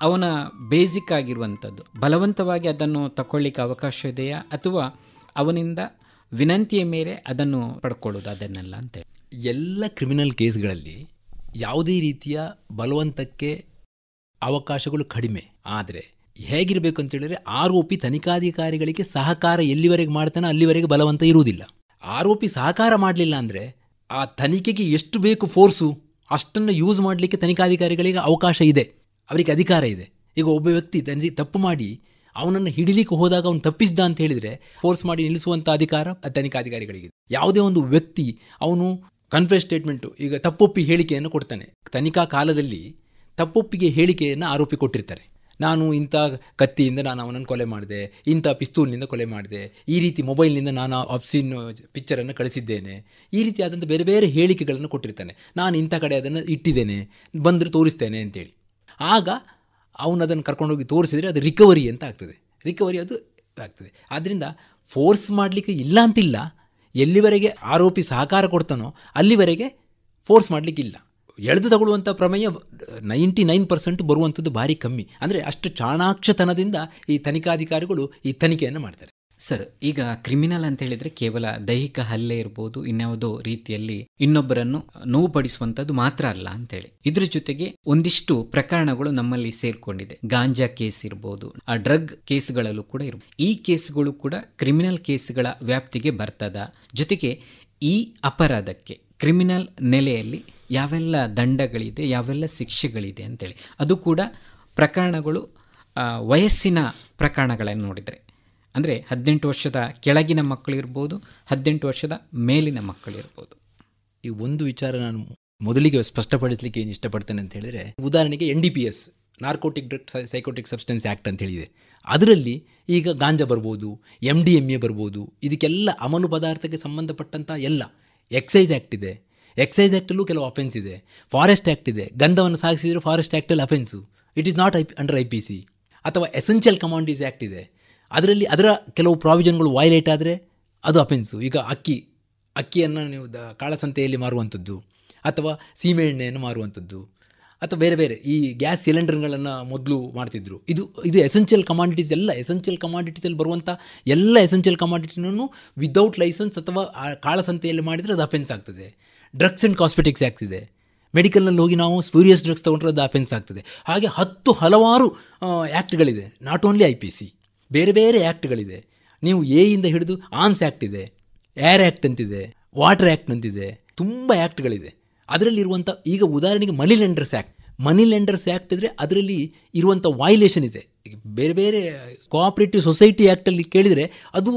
ಅವನ ಬೇಸಿಕ್ ಆಗಿರುವಂಥದ್ದು ಬಲವಂತವಾಗಿ ಅದನ್ನು ತಗೊಳ್ಳಿಕ್ಕೆ ಅವಕಾಶ ಇದೆಯಾ, ಅಥವಾ ಅವನಿಂದ ವಿನಂತಿಯ ಮೇಲೆ ಅದನ್ನು ಪಡ್ಕೊಳ್ಳೋದು, ಅದನ್ನೆಲ್ಲ ಅಂತೇಳಿ? ಎಲ್ಲ ಕ್ರಿಮಿನಲ್ ಕೇಸ್ಗಳಲ್ಲಿ ಯಾವುದೇ ರೀತಿಯ ಬಲವಂತಕ್ಕೆ ಅವಕಾಶಗಳು ಕಡಿಮೆ. ಆದರೆ ಹೇಗಿರಬೇಕು ಅಂತೇಳಿದರೆ, ಆರೋಪಿ ತನಿಖಾಧಿಕಾರಿಗಳಿಗೆ ಸಹಕಾರ ಎಲ್ಲಿವರೆಗೆ ಮಾಡ್ತಾನೆ ಅಲ್ಲಿವರೆಗೆ ಬಲವಂತ ಇರುವುದಿಲ್ಲ. ಆರೋಪಿ ಸಹಕಾರ ಮಾಡಲಿಲ್ಲ ಅಂದರೆ ಆ ತನಿಖೆಗೆ ಎಷ್ಟು ಬೇಕು ಫೋರ್ಸು ಅಷ್ಟನ್ನು ಯೂಸ್ ಮಾಡಲಿಕ್ಕೆ ತನಿಖಾಧಿಕಾರಿಗಳಿಗೆ ಅವಕಾಶ ಇದೆ, ಅವರಿಗೆ ಅಧಿಕಾರ ಇದೆ. ಈಗ ಒಬ್ಬ ವ್ಯಕ್ತಿ ತಪ್ಪು ಮಾಡಿ ಅವನನ್ನು ಹಿಡಿಲಿಕ್ಕೆ ಹೋದಾಗ ಅವನು ತಪ್ಪಿಸಿದ ಅಂತ ಹೇಳಿದರೆ ಫೋರ್ಸ್ ಮಾಡಿ ನಿಲ್ಲಿಸುವಂಥ ಅಧಿಕಾರ ತನಿಖಾಧಿಕಾರಿಗಳಿಗಿದೆ. ಯಾವುದೇ ಒಂದು ವ್ಯಕ್ತಿ ಅವನು ಕನ್ಫೆಸ್ ಸ್ಟೇಟ್ಮೆಂಟು, ಈಗ ತಪ್ಪೊಪ್ಪಿ ಹೇಳಿಕೆಯನ್ನು ಕೊಡ್ತಾನೆ. ತನಿಖಾ ಕಾಲದಲ್ಲಿ ತಪ್ಪೊಪ್ಪಿಗೆ ಹೇಳಿಕೆಯನ್ನು ಆರೋಪಿ ಕೊಟ್ಟಿರ್ತಾರೆ. ನಾನು ಇಂಥ ಕತ್ತಿಯಿಂದ ನಾನು ಅವನನ್ನು ಕೊಲೆ ಮಾಡಿದೆ, ಇಂಥ ಪಿಸ್ತೂಲ್ನಿಂದ ಕೊಲೆ ಮಾಡಿದೆ, ಈ ರೀತಿ ಮೊಬೈಲ್ನಿಂದ ನಾನು ಆಫ್ಸಿನ್ ಪಿಕ್ಚರನ್ನು ಕಳಿಸಿದ್ದೇನೆ, ಈ ರೀತಿಯಾದಂಥ ಬೇರೆ ಬೇರೆ ಹೇಳಿಕೆಗಳನ್ನು ಕೊಟ್ಟಿರ್ತಾನೆ. ನಾನು ಇಂಥ ಕಡೆ ಅದನ್ನು ಇಟ್ಟಿದ್ದೇನೆ, ಬಂದರೆ ತೋರಿಸ್ತೇನೆ ಅಂತೇಳಿ. ಆಗ ಅವನು ಅದನ್ನು ಕರ್ಕೊಂಡೋಗಿ ತೋರಿಸಿದರೆ ಅದು ರಿಕವರಿ ಅಂತ ಆಗ್ತದೆ. ರಿಕವರಿ ಅದು ಆಗ್ತದೆ. ಆದ್ದರಿಂದ ಫೋರ್ಸ್ ಮಾಡಲಿಕ್ಕೆ ಇಲ್ಲ ಅಂತಿಲ್ಲ, ಎಲ್ಲಿವರೆಗೆ ಆರೋಪಿ ಸಹಕಾರ ಕೊಡ್ತಾನೋ ಅಲ್ಲಿವರೆಗೆ ಫೋರ್ಸ್ ಮಾಡಲಿಕ್ಕಿಲ್ಲ. ಎಳೆದು ತಗೊಳ್ಳುವಂಥ ಪ್ರಮೇಯ 99% ಬರುವಂಥದ್ದು ಭಾರಿ ಕಮ್ಮಿ. ಅಂದರೆ ಅಷ್ಟು ಚಾಣಾಕ್ಷತನದಿಂದ ಈ ತನಿಖಾಧಿಕಾರಿಗಳು ಈ ತನಿಖೆಯನ್ನು ಮಾಡ್ತಾರೆ. ಸರ್, ಈಗ ಕ್ರಿಮಿನಲ್ ಅಂತ ಹೇಳಿದರೆ ಕೇವಲ ದೈಹಿಕ ಹಲ್ಲೆ ಇರ್ಬೋದು, ಇನ್ಯಾವುದೋ ರೀತಿಯಲ್ಲಿ ಇನ್ನೊಬ್ಬರನ್ನು ನೋವುಪಡಿಸುವಂಥದ್ದು ಮಾತ್ರ ಅಲ್ಲ ಅಂತೇಳಿ. ಇದ್ರ ಜೊತೆಗೆ ಒಂದಿಷ್ಟು ಪ್ರಕರಣಗಳು ನಮ್ಮಲ್ಲಿ ಸೇರ್ಕೊಂಡಿದೆ. ಗಾಂಜಾ ಕೇಸ್ ಇರ್ಬೋದು, ಆ ಡ್ರಗ್ ಕೇಸ್ಗಳಲ್ಲೂ ಕೂಡ ಇರ್ಬೋದು. ಈ ಕೇಸ್ಗಳು ಕೂಡ ಕ್ರಿಮಿನಲ್ ಕೇಸ್ಗಳ ವ್ಯಾಪ್ತಿಗೆ ಬರ್ತದ. ಜೊತೆಗೆ ಈ ಅಪರಾಧಕ್ಕೆ ಕ್ರಿಮಿನಲ್ ನೆಲೆಯಲ್ಲಿ ಯಾವೆಲ್ಲ ದಂಡಗಳಿದೆ, ಯಾವೆಲ್ಲ ಶಿಕ್ಷೆಗಳಿದೆ ಅಂತೇಳಿ, ಅದು ಕೂಡ ಪ್ರಕರಣಗಳು ವಯಸ್ಸಿನ ಪ್ರಕರಣಗಳನ್ನು ನೋಡಿದರೆ, ಅಂದರೆ 18 ವರ್ಷದ ಕೆಳಗಿನ ಮಕ್ಕಳಿರ್ಬೋದು, 18 ವರ್ಷದ ಮೇಲಿನ ಮಕ್ಕಳಿರ್ಬೋದು. ಈ ಒಂದು ವಿಚಾರ ನಾನು ಮೊದಲಿಗೆ ಸ್ಪಷ್ಟಪಡಿಸಲಿಕ್ಕೆ ಏನು ಇಷ್ಟಪಡ್ತೇನೆ ಅಂತ ಹೇಳಿದರೆ, ಉದಾಹರಣೆಗೆ NDPS, narcotic drug psychotic substance act ಅಂತ ಹೇಳಿದೆ. ಅದರಲ್ಲಿ ಈಗ ಗಾಂಜಾ ಬರ್ಬೋದು, MDMA ಬರ್ಬೋದು. ಇದಕ್ಕೆಲ್ಲ ಅಮಲು ಪದಾರ್ಥಕ್ಕೆ ಸಂಬಂಧಪಟ್ಟಂಥ ಎಲ್ಲ ಎಕ್ಸೈಸ್ ಆ್ಯಕ್ಟ್ ಇದೆ. ಎಕ್ಸೈಸ್ ಆ್ಯಕ್ಟಲ್ಲೂ ಕೆಲವು ಅಫೆನ್ಸ್ ಇದೆ. ಫಾರೆಸ್ಟ್ ಆ್ಯಕ್ಟ್ ಇದೆ. ಗಂಧವನ್ನು ಸಾಗಿಸಿದರೆ ಫಾರೆಸ್ಟ್ ಆ್ಯಕ್ಟಲ್ಲಿ offence, it is not under IPC. ಅಥವಾ ಎಸೆನ್ಷಿಯಲ್ ಕಮಾಡಿಟೀಸ್ ಆ್ಯಕ್ಟ್ ಇದೆ, ಅದರಲ್ಲಿ ಅದರ ಕೆಲವು ಪ್ರಾವಿಷನ್ಗಳು ವೈಲೇಟ್ ಆದರೆ ಅದು ಅಫೆನ್ಸು. ಈಗ ಅಕ್ಕಿಯನ್ನು ನೀವು ಕಾಳಸಂತೆಯಲ್ಲಿ ಮಾರುವಂಥದ್ದು, ಅಥವಾ ಸೀಮೆಎಣ್ಣೆಯನ್ನು ಮಾರುವಂಥದ್ದು, ಅಥವಾ ಬೇರೆ ಬೇರೆ ಈ ಗ್ಯಾಸ್ ಸಿಲಿಂಡರ್ಗಳನ್ನು ಮೊದಲು ಮಾಡ್ತಿದ್ರು. ಇದು ಎಸೆನ್ಷಿಯಲ್ ಕಮಾಡಿಟೀಸ್. ಎಲ್ಲ ಎಸೆನ್ಷಿಯಲ್ ಕಮಾಡಿಟೀಸಲ್ಲಿ ಬರುವಂಥ ಎಲ್ಲ ಎಸೆನ್ಷಿಯಲ್ ಕಮಾಡಿಟಿನೂ ವಿದೌಟ್ ಲೈಸೆನ್ಸ್ ಅಥವಾ ಕಾಳಸಂತೆಯಲ್ಲಿ ಮಾಡಿದರೆ ಅದು ಅಫೆನ್ಸ್ ಆಗ್ತದೆ. ಡ್ರಗ್ಸ್ ಆ್ಯಂಡ್ ಕಾಸ್ಮೆಟಿಕ್ಸ್ ಆ್ಯಕ್ಟ್ ಇದೆ. ಮೆಡಿಕಲ್ನಲ್ಲಿ ಹೋಗಿ ನಾವು ಸ್ಪ್ಯೂರಿಯಸ್ ಡ್ರಗ್ಸ್ ತೊಗೊಂಡ್ರೆ ಅದು ಅಫೆನ್ಸ್ ಆಗ್ತದೆ. ಹಾಗೆ ಹಲವಾರು ಆ್ಯಕ್ಟ್ಗಳಿದೆ. ನಾಟ್ ಓನ್ಲಿ IPC, ಬೇರೆ ಬೇರೆ ಆ್ಯಕ್ಟ್ಗಳಿದೆ. ನೀವು ಎಯಿಂದ ಹಿಡಿದು ಆರ್ಮ್ಸ್ ಆ್ಯಕ್ಟ್ ಇದೆ, ಏರ್ ಆ್ಯಕ್ಟ್ ಅಂತಿದೆ, ವಾಟರ್ ಆ್ಯಕ್ಟ್ ಅಂತಿದೆ, ತುಂಬ ಆ್ಯಕ್ಟ್ಗಳಿದೆ. ಅದರಲ್ಲಿರುವಂಥ ಈಗ ಉದಾಹರಣೆಗೆ ಮನಿ ಲೆಂಡರ್ಸ್ ಆ್ಯಕ್ಟ್ ಇದ್ದರೆ ಅದರಲ್ಲಿ ಇರುವಂಥ ವೈಲೇಷನ್ ಇದೆ. ಬೇರೆ ಬೇರೆ ಕೋಆಪರೇಟಿವ್ ಸೊಸೈಟಿ ಆ್ಯಕ್ಟಲ್ಲಿ ಕೇಳಿದರೆ ಅದು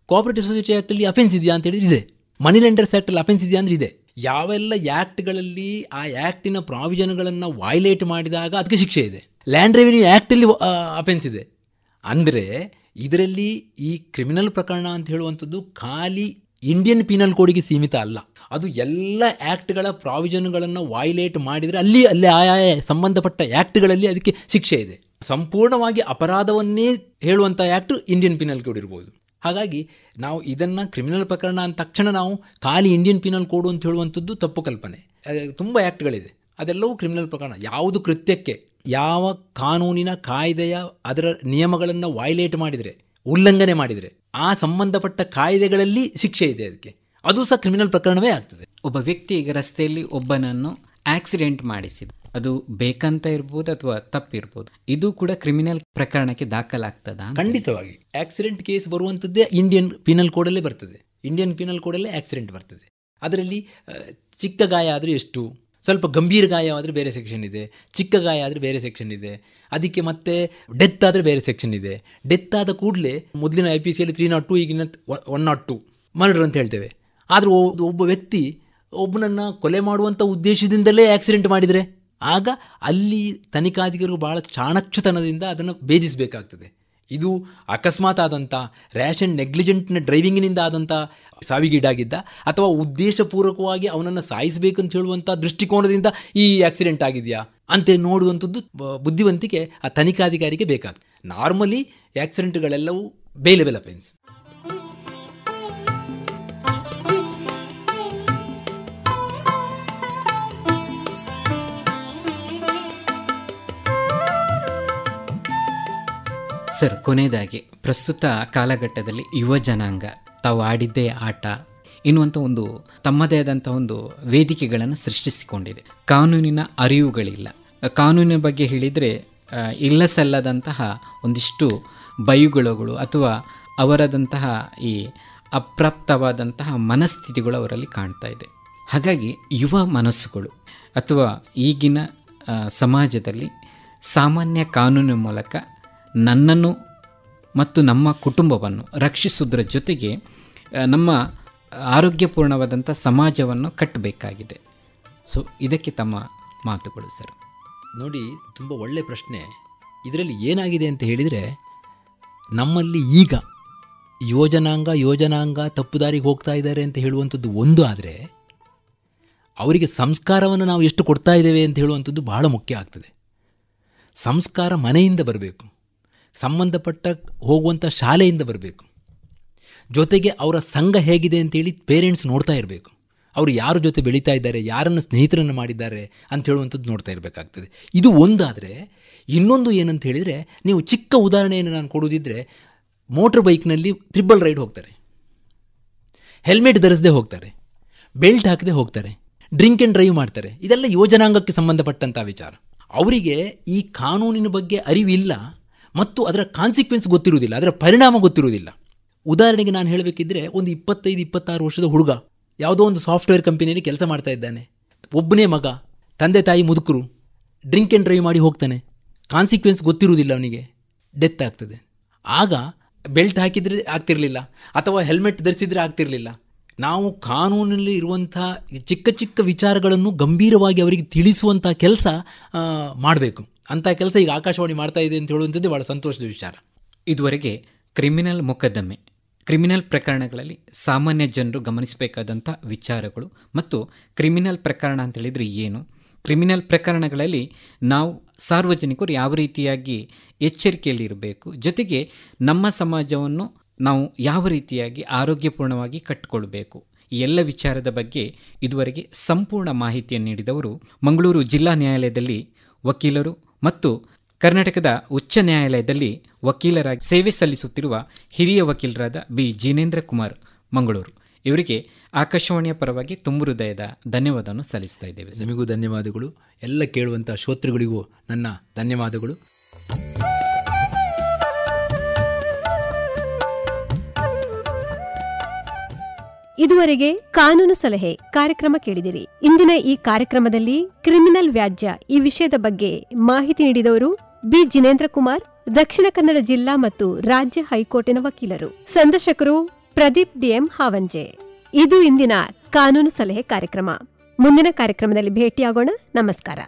ಕೋಆಪರೇಟಿವ್ ಸೊಸೈಟಿ ಆ್ಯಕ್ಟಲ್ಲಿ ಅಫೆನ್ಸ್ ಇದೆಯಾ ಅಂತ ಹೇಳಿದ್ರೆ ಇದೆ, ಮನಿ ಲೆಂಡರ್ಸ್ ಆ್ಯಕ್ಟಲ್ಲಿ ಅಫೆನ್ಸ್ ಇದೆಯಾ ಅಂದರೆ ಇದೆ. ಯಾವೆಲ್ಲ ಆ್ಯಕ್ಟ್ಗಳಲ್ಲಿ ಆ ಆ್ಯಕ್ಟಿನ ಪ್ರಾವಿಷನ್ಗಳನ್ನು ವೈಲೇಟ್ ಮಾಡಿದಾಗ ಅದಕ್ಕೆ ಶಿಕ್ಷೆ ಇದೆ. ಲ್ಯಾಂಡ್ ರೆವಿನ್ಯೂ ಆ್ಯಕ್ಟಲ್ಲಿ ಅಫೆನ್ಸ್ ಇದೆ. ಅಂದರೆ ಇದರಲ್ಲಿ ಈ ಕ್ರಿಮಿನಲ್ ಪ್ರಕರಣ ಅಂತ ಹೇಳುವಂಥದ್ದು ಖಾಲಿ ಇಂಡಿಯನ್ ಪೀನಲ್ ಕೋಡಿಗೆ ಸೀಮಿತ ಅಲ್ಲ, ಅದು ಎಲ್ಲ ಆ್ಯಕ್ಟ್ಗಳ ಪ್ರಾವಿಷನ್ಗಳನ್ನು ವೈಲೇಟ್ ಮಾಡಿದರೆ ಅಲ್ಲಿ ಆಯಾ ಸಂಬಂಧಪಟ್ಟ ಆ್ಯಕ್ಟ್ಗಳಲ್ಲಿ ಅದಕ್ಕೆ ಶಿಕ್ಷೆ ಇದೆ. ಸಂಪೂರ್ಣವಾಗಿ ಅಪರಾಧವನ್ನೇ ಹೇಳುವಂಥ ಆ್ಯಕ್ಟ್ ಇಂಡಿಯನ್ ಪೀನಲ್ ಕೋಡ್ ಇರ್ಬೋದು. ಹಾಗಾಗಿ ನಾವು ಇದನ್ನು ಕ್ರಿಮಿನಲ್ ಪ್ರಕರಣ ಅಂದ ತಕ್ಷಣ ನಾವು ಖಾಲಿ ಇಂಡಿಯನ್ ಪೀನಲ್ ಕೋಡು ಅಂತ ಹೇಳುವಂಥದ್ದು ತಪ್ಪು ಕಲ್ಪನೆ. ತುಂಬ ಆ್ಯಕ್ಟ್ಗಳಿದೆ, ಅದೆಲ್ಲವೂ ಕ್ರಿಮಿನಲ್ ಪ್ರಕರಣ. ಯಾವುದು ಕೃತ್ಯಕ್ಕೆ ಯಾವ ಕಾನೂನಿನ ಕಾಯ್ದೆಯ ಅದರ ನಿಯಮಗಳನ್ನು ವೈಲೇಟ್ ಮಾಡಿದರೆ, ಉಲ್ಲಂಘನೆ ಮಾಡಿದರೆ ಆ ಸಂಬಂಧಪಟ್ಟ ಕಾಯ್ದೆಗಳಲ್ಲಿ ಶಿಕ್ಷೆ ಇದೆ, ಅದಕ್ಕೆ ಅದು ಸಹ ಕ್ರಿಮಿನಲ್ ಪ್ರಕರಣವೇ ಆಗ್ತದೆ. ಒಬ್ಬ ವ್ಯಕ್ತಿ ಈಗ ರಸ್ತೆಯಲ್ಲಿ ಒಬ್ಬನನ್ನು ಆಕ್ಸಿಡೆಂಟ್ ಮಾಡಿಸಿದ, ಅದು ಬೇಕಂತ ಇರ್ಬೋದು ಅಥವಾ ತಪ್ಪಿರ್ಬೋದು, ಇದು ಕೂಡ ಕ್ರಿಮಿನಲ್ ಪ್ರಕರಣಕ್ಕೆ ದಾಖಲಾಗ್ತದ? ಖಂಡಿತವಾಗಿ ಆಕ್ಸಿಡೆಂಟ್ ಕೇಸ್ ಬರುವಂಥದ್ದೇ ಇಂಡಿಯನ್ ಪೀನಲ್ ಕೋಡಲ್ಲೇ ಬರ್ತದೆ. ಇಂಡಿಯನ್ ಪೀನಲ್ ಕೋಡಲ್ಲೇ ಆಕ್ಸಿಡೆಂಟ್ ಬರ್ತದೆ. ಅದರಲ್ಲಿ ಚಿಕ್ಕ ಗಾಯ ಆದರೆ ಎಷ್ಟು, ಸ್ವಲ್ಪ ಗಂಭೀರ ಗಾಯ ಆದರೆ ಬೇರೆ ಸೆಕ್ಷನ್ ಇದೆ, ಚಿಕ್ಕ ಗಾಯ ಆದರೆ ಬೇರೆ ಸೆಕ್ಷನ್ ಇದೆ, ಅದಕ್ಕೆ ಮತ್ತೆ ಡೆತ್ ಆದರೆ ಬೇರೆ ಸೆಕ್ಷನ್ ಇದೆ. ಡೆತ್ ಆದ ಕೂಡಲೇ ಮೊದಲಿನ IPCಯಲ್ಲಿ 302, ಈಗಿನ 102 ಮರ್ಡರ್ ಅಂತ ಹೇಳ್ತೇವೆ. ಆದರೆ ಒಬ್ಬ ವ್ಯಕ್ತಿ ಒಬ್ಬನನ್ನು ಕೊಲೆ ಮಾಡುವಂಥ ಉದ್ದೇಶದಿಂದಲೇ ಆಕ್ಸಿಡೆಂಟ್ ಮಾಡಿದರೆ ಆಗ ಅಲ್ಲಿ ತನಿಖಾಧಿಕಾರಿಗಳು ಭಾಳ ಚಾಣಕ್ಷತನದಿಂದ ಅದನ್ನು ಭೇದಿಸಬೇಕಾಗ್ತದೆ. ಇದು ಅಕಸ್ಮಾತ್ ಆದಂಥ ರ್ಯಾಶ್ ಆ್ಯಂಡ್ ನೆಗ್ಲಿಜೆಂಟ್ನ ಡ್ರೈವಿಂಗಿನಿಂದ ಆದಂಥ ಸಾವಿಗೀಡಾಗಿದ್ದ ಅಥವಾ ಉದ್ದೇಶಪೂರ್ವಕವಾಗಿ ಅವನನ್ನು ಸಾಯಿಸಬೇಕಂತ ಹೇಳುವಂಥ ದೃಷ್ಟಿಕೋನದಿಂದ ಈ ಆಕ್ಸಿಡೆಂಟ್ ಆಗಿದೆಯಾ ಅಂತ ನೋಡುವಂಥದ್ದು ಬುದ್ಧಿವಂತಿಕೆ ಆ ತನಿಖಾಧಿಕಾರಿಗೆ ಬೇಕಾಗ್ತದೆ. ನಾರ್ಮಲಿ ಆಕ್ಸಿಡೆಂಟ್ಗಳೆಲ್ಲವೂ ಬೇಲೆಬಲ್ ಅಫೆನ್ಸ್. ಸರ್, ಕೊನೆಯದಾಗಿ ಪ್ರಸ್ತುತ ಕಾಲಘಟ್ಟದಲ್ಲಿ ಯುವ ಜನಾಂಗ ತಾವು ಆಡಿದ್ದೇ ಆಟ ಎನ್ನುವಂಥ ಒಂದು ತಮ್ಮದೇ ಆದಂಥ ಒಂದು ವೇದಿಕೆಗಳನ್ನು ಸೃಷ್ಟಿಸಿಕೊಂಡಿದೆ. ಕಾನೂನಿನ ಅರಿವುಗಳಿಲ್ಲ. ಕಾನೂನಿನ ಬಗ್ಗೆ ಹೇಳಿದರೆ ಇಲ್ಲ ಸಲ್ಲದಂತಹ ಒಂದಿಷ್ಟು ಬೈಗುಳಗಳು ಅಥವಾ ಅವರದಂತಹ ಈ ಅಪ್ರಾಪ್ತವಾದಂತಹ ಮನಸ್ಥಿತಿಗಳು ಅವರಲ್ಲಿ ಕಾಣ್ತಾ ಇದೆ. ಹಾಗಾಗಿ ಯುವ ಮನಸ್ಸುಗಳು ಅಥವಾ ಈಗಿನ ಸಮಾಜದಲ್ಲಿ ಸಾಮಾನ್ಯ ಕಾನೂನಿನ ಮೂಲಕ ನನ್ನನ್ನು ಮತ್ತು ನಮ್ಮ ಕುಟುಂಬವನ್ನು ರಕ್ಷಿಸುವುದರ ಜೊತೆಗೆ ನಮ್ಮ ಆರೋಗ್ಯಪೂರ್ಣವಾದಂಥ ಸಮಾಜವನ್ನು ಕಟ್ಟಬೇಕಾಗಿದೆ. ಸೊ ಇದಕ್ಕೆ ತಮ್ಮ ಮಾತುಗಳು ಸರ್. ನೋಡಿ, ತುಂಬ ಒಳ್ಳೆಯ ಪ್ರಶ್ನೆ. ಇದರಲ್ಲಿ ಏನಾಗಿದೆ ಅಂತ ಹೇಳಿದರೆ, ನಮ್ಮಲ್ಲಿ ಈಗ ಯೋಜನಾಂಗ ತಪ್ಪು ದಾರಿಗೆ ಹೋಗ್ತಾ ಇದ್ದಾರೆ ಅಂತ ಹೇಳುವಂಥದ್ದು ಒಂದು. ಆದರೆ ಅವರಿಗೆ ಸಂಸ್ಕಾರವನ್ನು ನಾವು ಎಷ್ಟು ಕೊಡ್ತಾ ಇದ್ದೇವೆ ಅಂತ ಹೇಳುವಂಥದ್ದು ಬಹಳ ಮುಖ್ಯ ಆಗ್ತದೆ. ಸಂಸ್ಕಾರ ಮನೆಯಿಂದ ಬರಬೇಕು, ಸಂಬಂಧಪಟ್ಟ ಹೋಗುವಂಥ ಶಾಲೆಯಿಂದ ಬರಬೇಕು. ಜೊತೆಗೆ ಅವರ ಸಂಘ ಹೇಗಿದೆ ಅಂತೇಳಿ ಪೇರೆಂಟ್ಸ್ ನೋಡ್ತಾ ಇರಬೇಕು. ಅವರು ಯಾರ ಜೊತೆ ಬೆಳೀತಾ ಇದ್ದಾರೆ, ಯಾರನ್ನು ಸ್ನೇಹಿತರನ್ನು ಮಾಡಿದ್ದಾರೆ ಅಂತ ಹೇಳುವಂಥದ್ದು ನೋಡ್ತಾ ಇರಬೇಕಾಗ್ತದೆ. ಇದು ಒಂದಾದರೆ, ಇನ್ನೊಂದು ಏನಂತ ಹೇಳಿದರೆ, ನೀವು ಚಿಕ್ಕ ಉದಾಹರಣೆಯನ್ನು ನಾನು ಕೊಡೋದಿದ್ದರೆ, ಮೋಟ್ರ್ ಬೈಕ್ನಲ್ಲಿ ಟ್ರಿಬಲ್ ರೈಡ್ ಹೋಗ್ತಾರೆ, ಹೆಲ್ಮೆಟ್ ಧರಿಸದೆ ಹೋಗ್ತಾರೆ, ಬೆಲ್ಟ್ ಹಾಕದೆ ಹೋಗ್ತಾರೆ, ಡ್ರಿಂಕ್ ಆ್ಯಂಡ್ ಡ್ರೈವ್ ಮಾಡ್ತಾರೆ. ಇದೆಲ್ಲ ಯೋಜನಾಂಗಕ್ಕೆ ಸಂಬಂಧಪಟ್ಟಂಥ ವಿಚಾರ. ಅವರಿಗೆ ಈ ಕಾನೂನಿನ ಬಗ್ಗೆ ಅರಿವಿಲ್ಲ ಮತ್ತು ಅದರ ಕಾನ್ಸಿಕ್ವೆನ್ಸ್ ಗೊತ್ತಿರುವುದಿಲ್ಲ, ಅದರ ಪರಿಣಾಮ ಗೊತ್ತಿರುವುದಿಲ್ಲ. ಉದಾಹರಣೆಗೆ ನಾನು ಹೇಳಬೇಕಿದ್ರೆ, ಒಂದು 25-26 ವರ್ಷದ ಹುಡುಗ ಯಾವುದೋ ಒಂದು ಸಾಫ್ಟ್ವೇರ್ ಕಂಪನಿಯಲ್ಲಿ ಕೆಲಸ ಮಾಡ್ತಾ ಇದ್ದಾನೆ. ಒಬ್ಬನೇ ಮಗ, ತಂದೆ ತಾಯಿ ಮುದುಕರು, ಡ್ರಿಂಕ್ ಆ್ಯಂಡ್ ಡ್ರೈವ್ ಮಾಡಿ ಹೋಗ್ತಾನೆ. ಕಾನ್ಸಿಕ್ವೆನ್ಸ್ ಗೊತ್ತಿರುವುದಿಲ್ಲ, ಅವನಿಗೆ ಡೆತ್ ಆಗ್ತದೆ. ಆಗ ಬೆಲ್ಟ್ ಹಾಕಿದರೆ ಆಗ್ತಿರಲಿಲ್ಲ ಅಥವಾ ಹೆಲ್ಮೆಟ್ ಧರಿಸಿದರೆ ಆಗ್ತಿರಲಿಲ್ಲ. ನಾವು ಕಾನೂನಲ್ಲಿ ಇರುವಂಥ ಚಿಕ್ಕ ಚಿಕ್ಕ ವಿಚಾರಗಳನ್ನು ಗಂಭೀರವಾಗಿ ಅವರಿಗೆ ತಿಳಿಸುವಂಥ ಕೆಲಸ ಮಾಡಬೇಕು. ಅಂಥ ಕೆಲಸ ಈಗ ಆಕಾಶವಾಣಿ ಮಾಡ್ತಾ ಇದೆ ಅಂತ ಹೇಳುವಂಥದ್ದು ಭಾಳ ಸಂತೋಷದ ವಿಚಾರ. ಇದುವರೆಗೆ ಕ್ರಿಮಿನಲ್ ಮೊಕದ್ದಮೆ, ಕ್ರಿಮಿನಲ್ ಪ್ರಕರಣಗಳಲ್ಲಿ ಸಾಮಾನ್ಯ ಜನರು ಗಮನಿಸಬೇಕಾದಂಥ ವಿಚಾರಗಳು ಮತ್ತು ಕ್ರಿಮಿನಲ್ ಪ್ರಕರಣ ಅಂತೇಳಿದರೆ ಏನು, ಕ್ರಿಮಿನಲ್ ಪ್ರಕರಣಗಳಲ್ಲಿ ನಾವು ಸಾರ್ವಜನಿಕರು ಯಾವ ರೀತಿಯಾಗಿ ಎಚ್ಚರಿಕೆಯಲ್ಲಿರಬೇಕು, ಜೊತೆಗೆ ನಮ್ಮ ಸಮಾಜವನ್ನು ನಾವು ಯಾವ ರೀತಿಯಾಗಿ ಆರೋಗ್ಯಪೂರ್ಣವಾಗಿ ಕಟ್ಟಿಕೊಳ್ಬೇಕು, ಈ ಎಲ್ಲ ವಿಚಾರದ ಬಗ್ಗೆ ಇದುವರೆಗೆ ಸಂಪೂರ್ಣ ಮಾಹಿತಿಯನ್ನು ನೀಡಿದವರು ಮಂಗಳೂರು ಜಿಲ್ಲಾ ನ್ಯಾಯಾಲಯದಲ್ಲಿ ವಕೀಲರು ಮತ್ತು ಕರ್ನಾಟಕದ ಉಚ್ಚ ನ್ಯಾಯಾಲಯದಲ್ಲಿ ವಕೀಲರಾಗಿ ಸೇವೆ ಸಲ್ಲಿಸುತ್ತಿರುವ ಹಿರಿಯ ವಕೀಲರಾದ ಬಿ ಜಿನೇಂದ್ರ ಕುಮಾರ್ ಮಂಗಳೂರು. ಇವರಿಗೆ ಆಕಾಶವಾಣಿಯ ಪರವಾಗಿ ತುಂಬ ಹೃದಯದ ಧನ್ಯವಾದವನ್ನು ಸಲ್ಲಿಸ್ತಾ ಇದ್ದೇವೆ. ನಿಮಗೂ ಧನ್ಯವಾದಗಳು. ಎಲ್ಲ ಕೇಳುವಂಥ ಶ್ರೋತೃಗಳಿಗೂ ನನ್ನ ಧನ್ಯವಾದಗಳು. ಇದುವರೆಗೆ ಕಾನೂನು ಸಲಹೆ ಕಾರ್ಯಕ್ರಮ ಕೇಳಿದಿರಿ. ಇಂದಿನ ಈ ಕಾರ್ಯಕ್ರಮದಲ್ಲಿ ಕ್ರಿಮಿನಲ್ ವ್ಯಾಜ್ಯ ಈ ವಿಷಯದ ಬಗ್ಗೆ ಮಾಹಿತಿ ನೀಡಿದವರು ಬಿ ಜಿನೇಂದ್ರ ಕುಮಾರ್, ದಕ್ಷಿಣ ಕನ್ನಡ ಜಿಲ್ಲಾ ಮತ್ತು ರಾಜ್ಯ ಹೈಕೋರ್ಟಿನ ವಕೀಲರು. ಸಂದರ್ಶಕರು ಪ್ರದೀಪ್ ಡಿಎಂ ಹಾವಂಜೆ. ಇದು ಇಂದಿನ ಕಾನೂನು ಸಲಹೆ ಕಾರ್ಯಕ್ರಮ. ಮುಂದಿನ ಕಾರ್ಯಕ್ರಮದಲ್ಲಿ ಭೇಟಿಯಾಗೋಣ. ನಮಸ್ಕಾರ.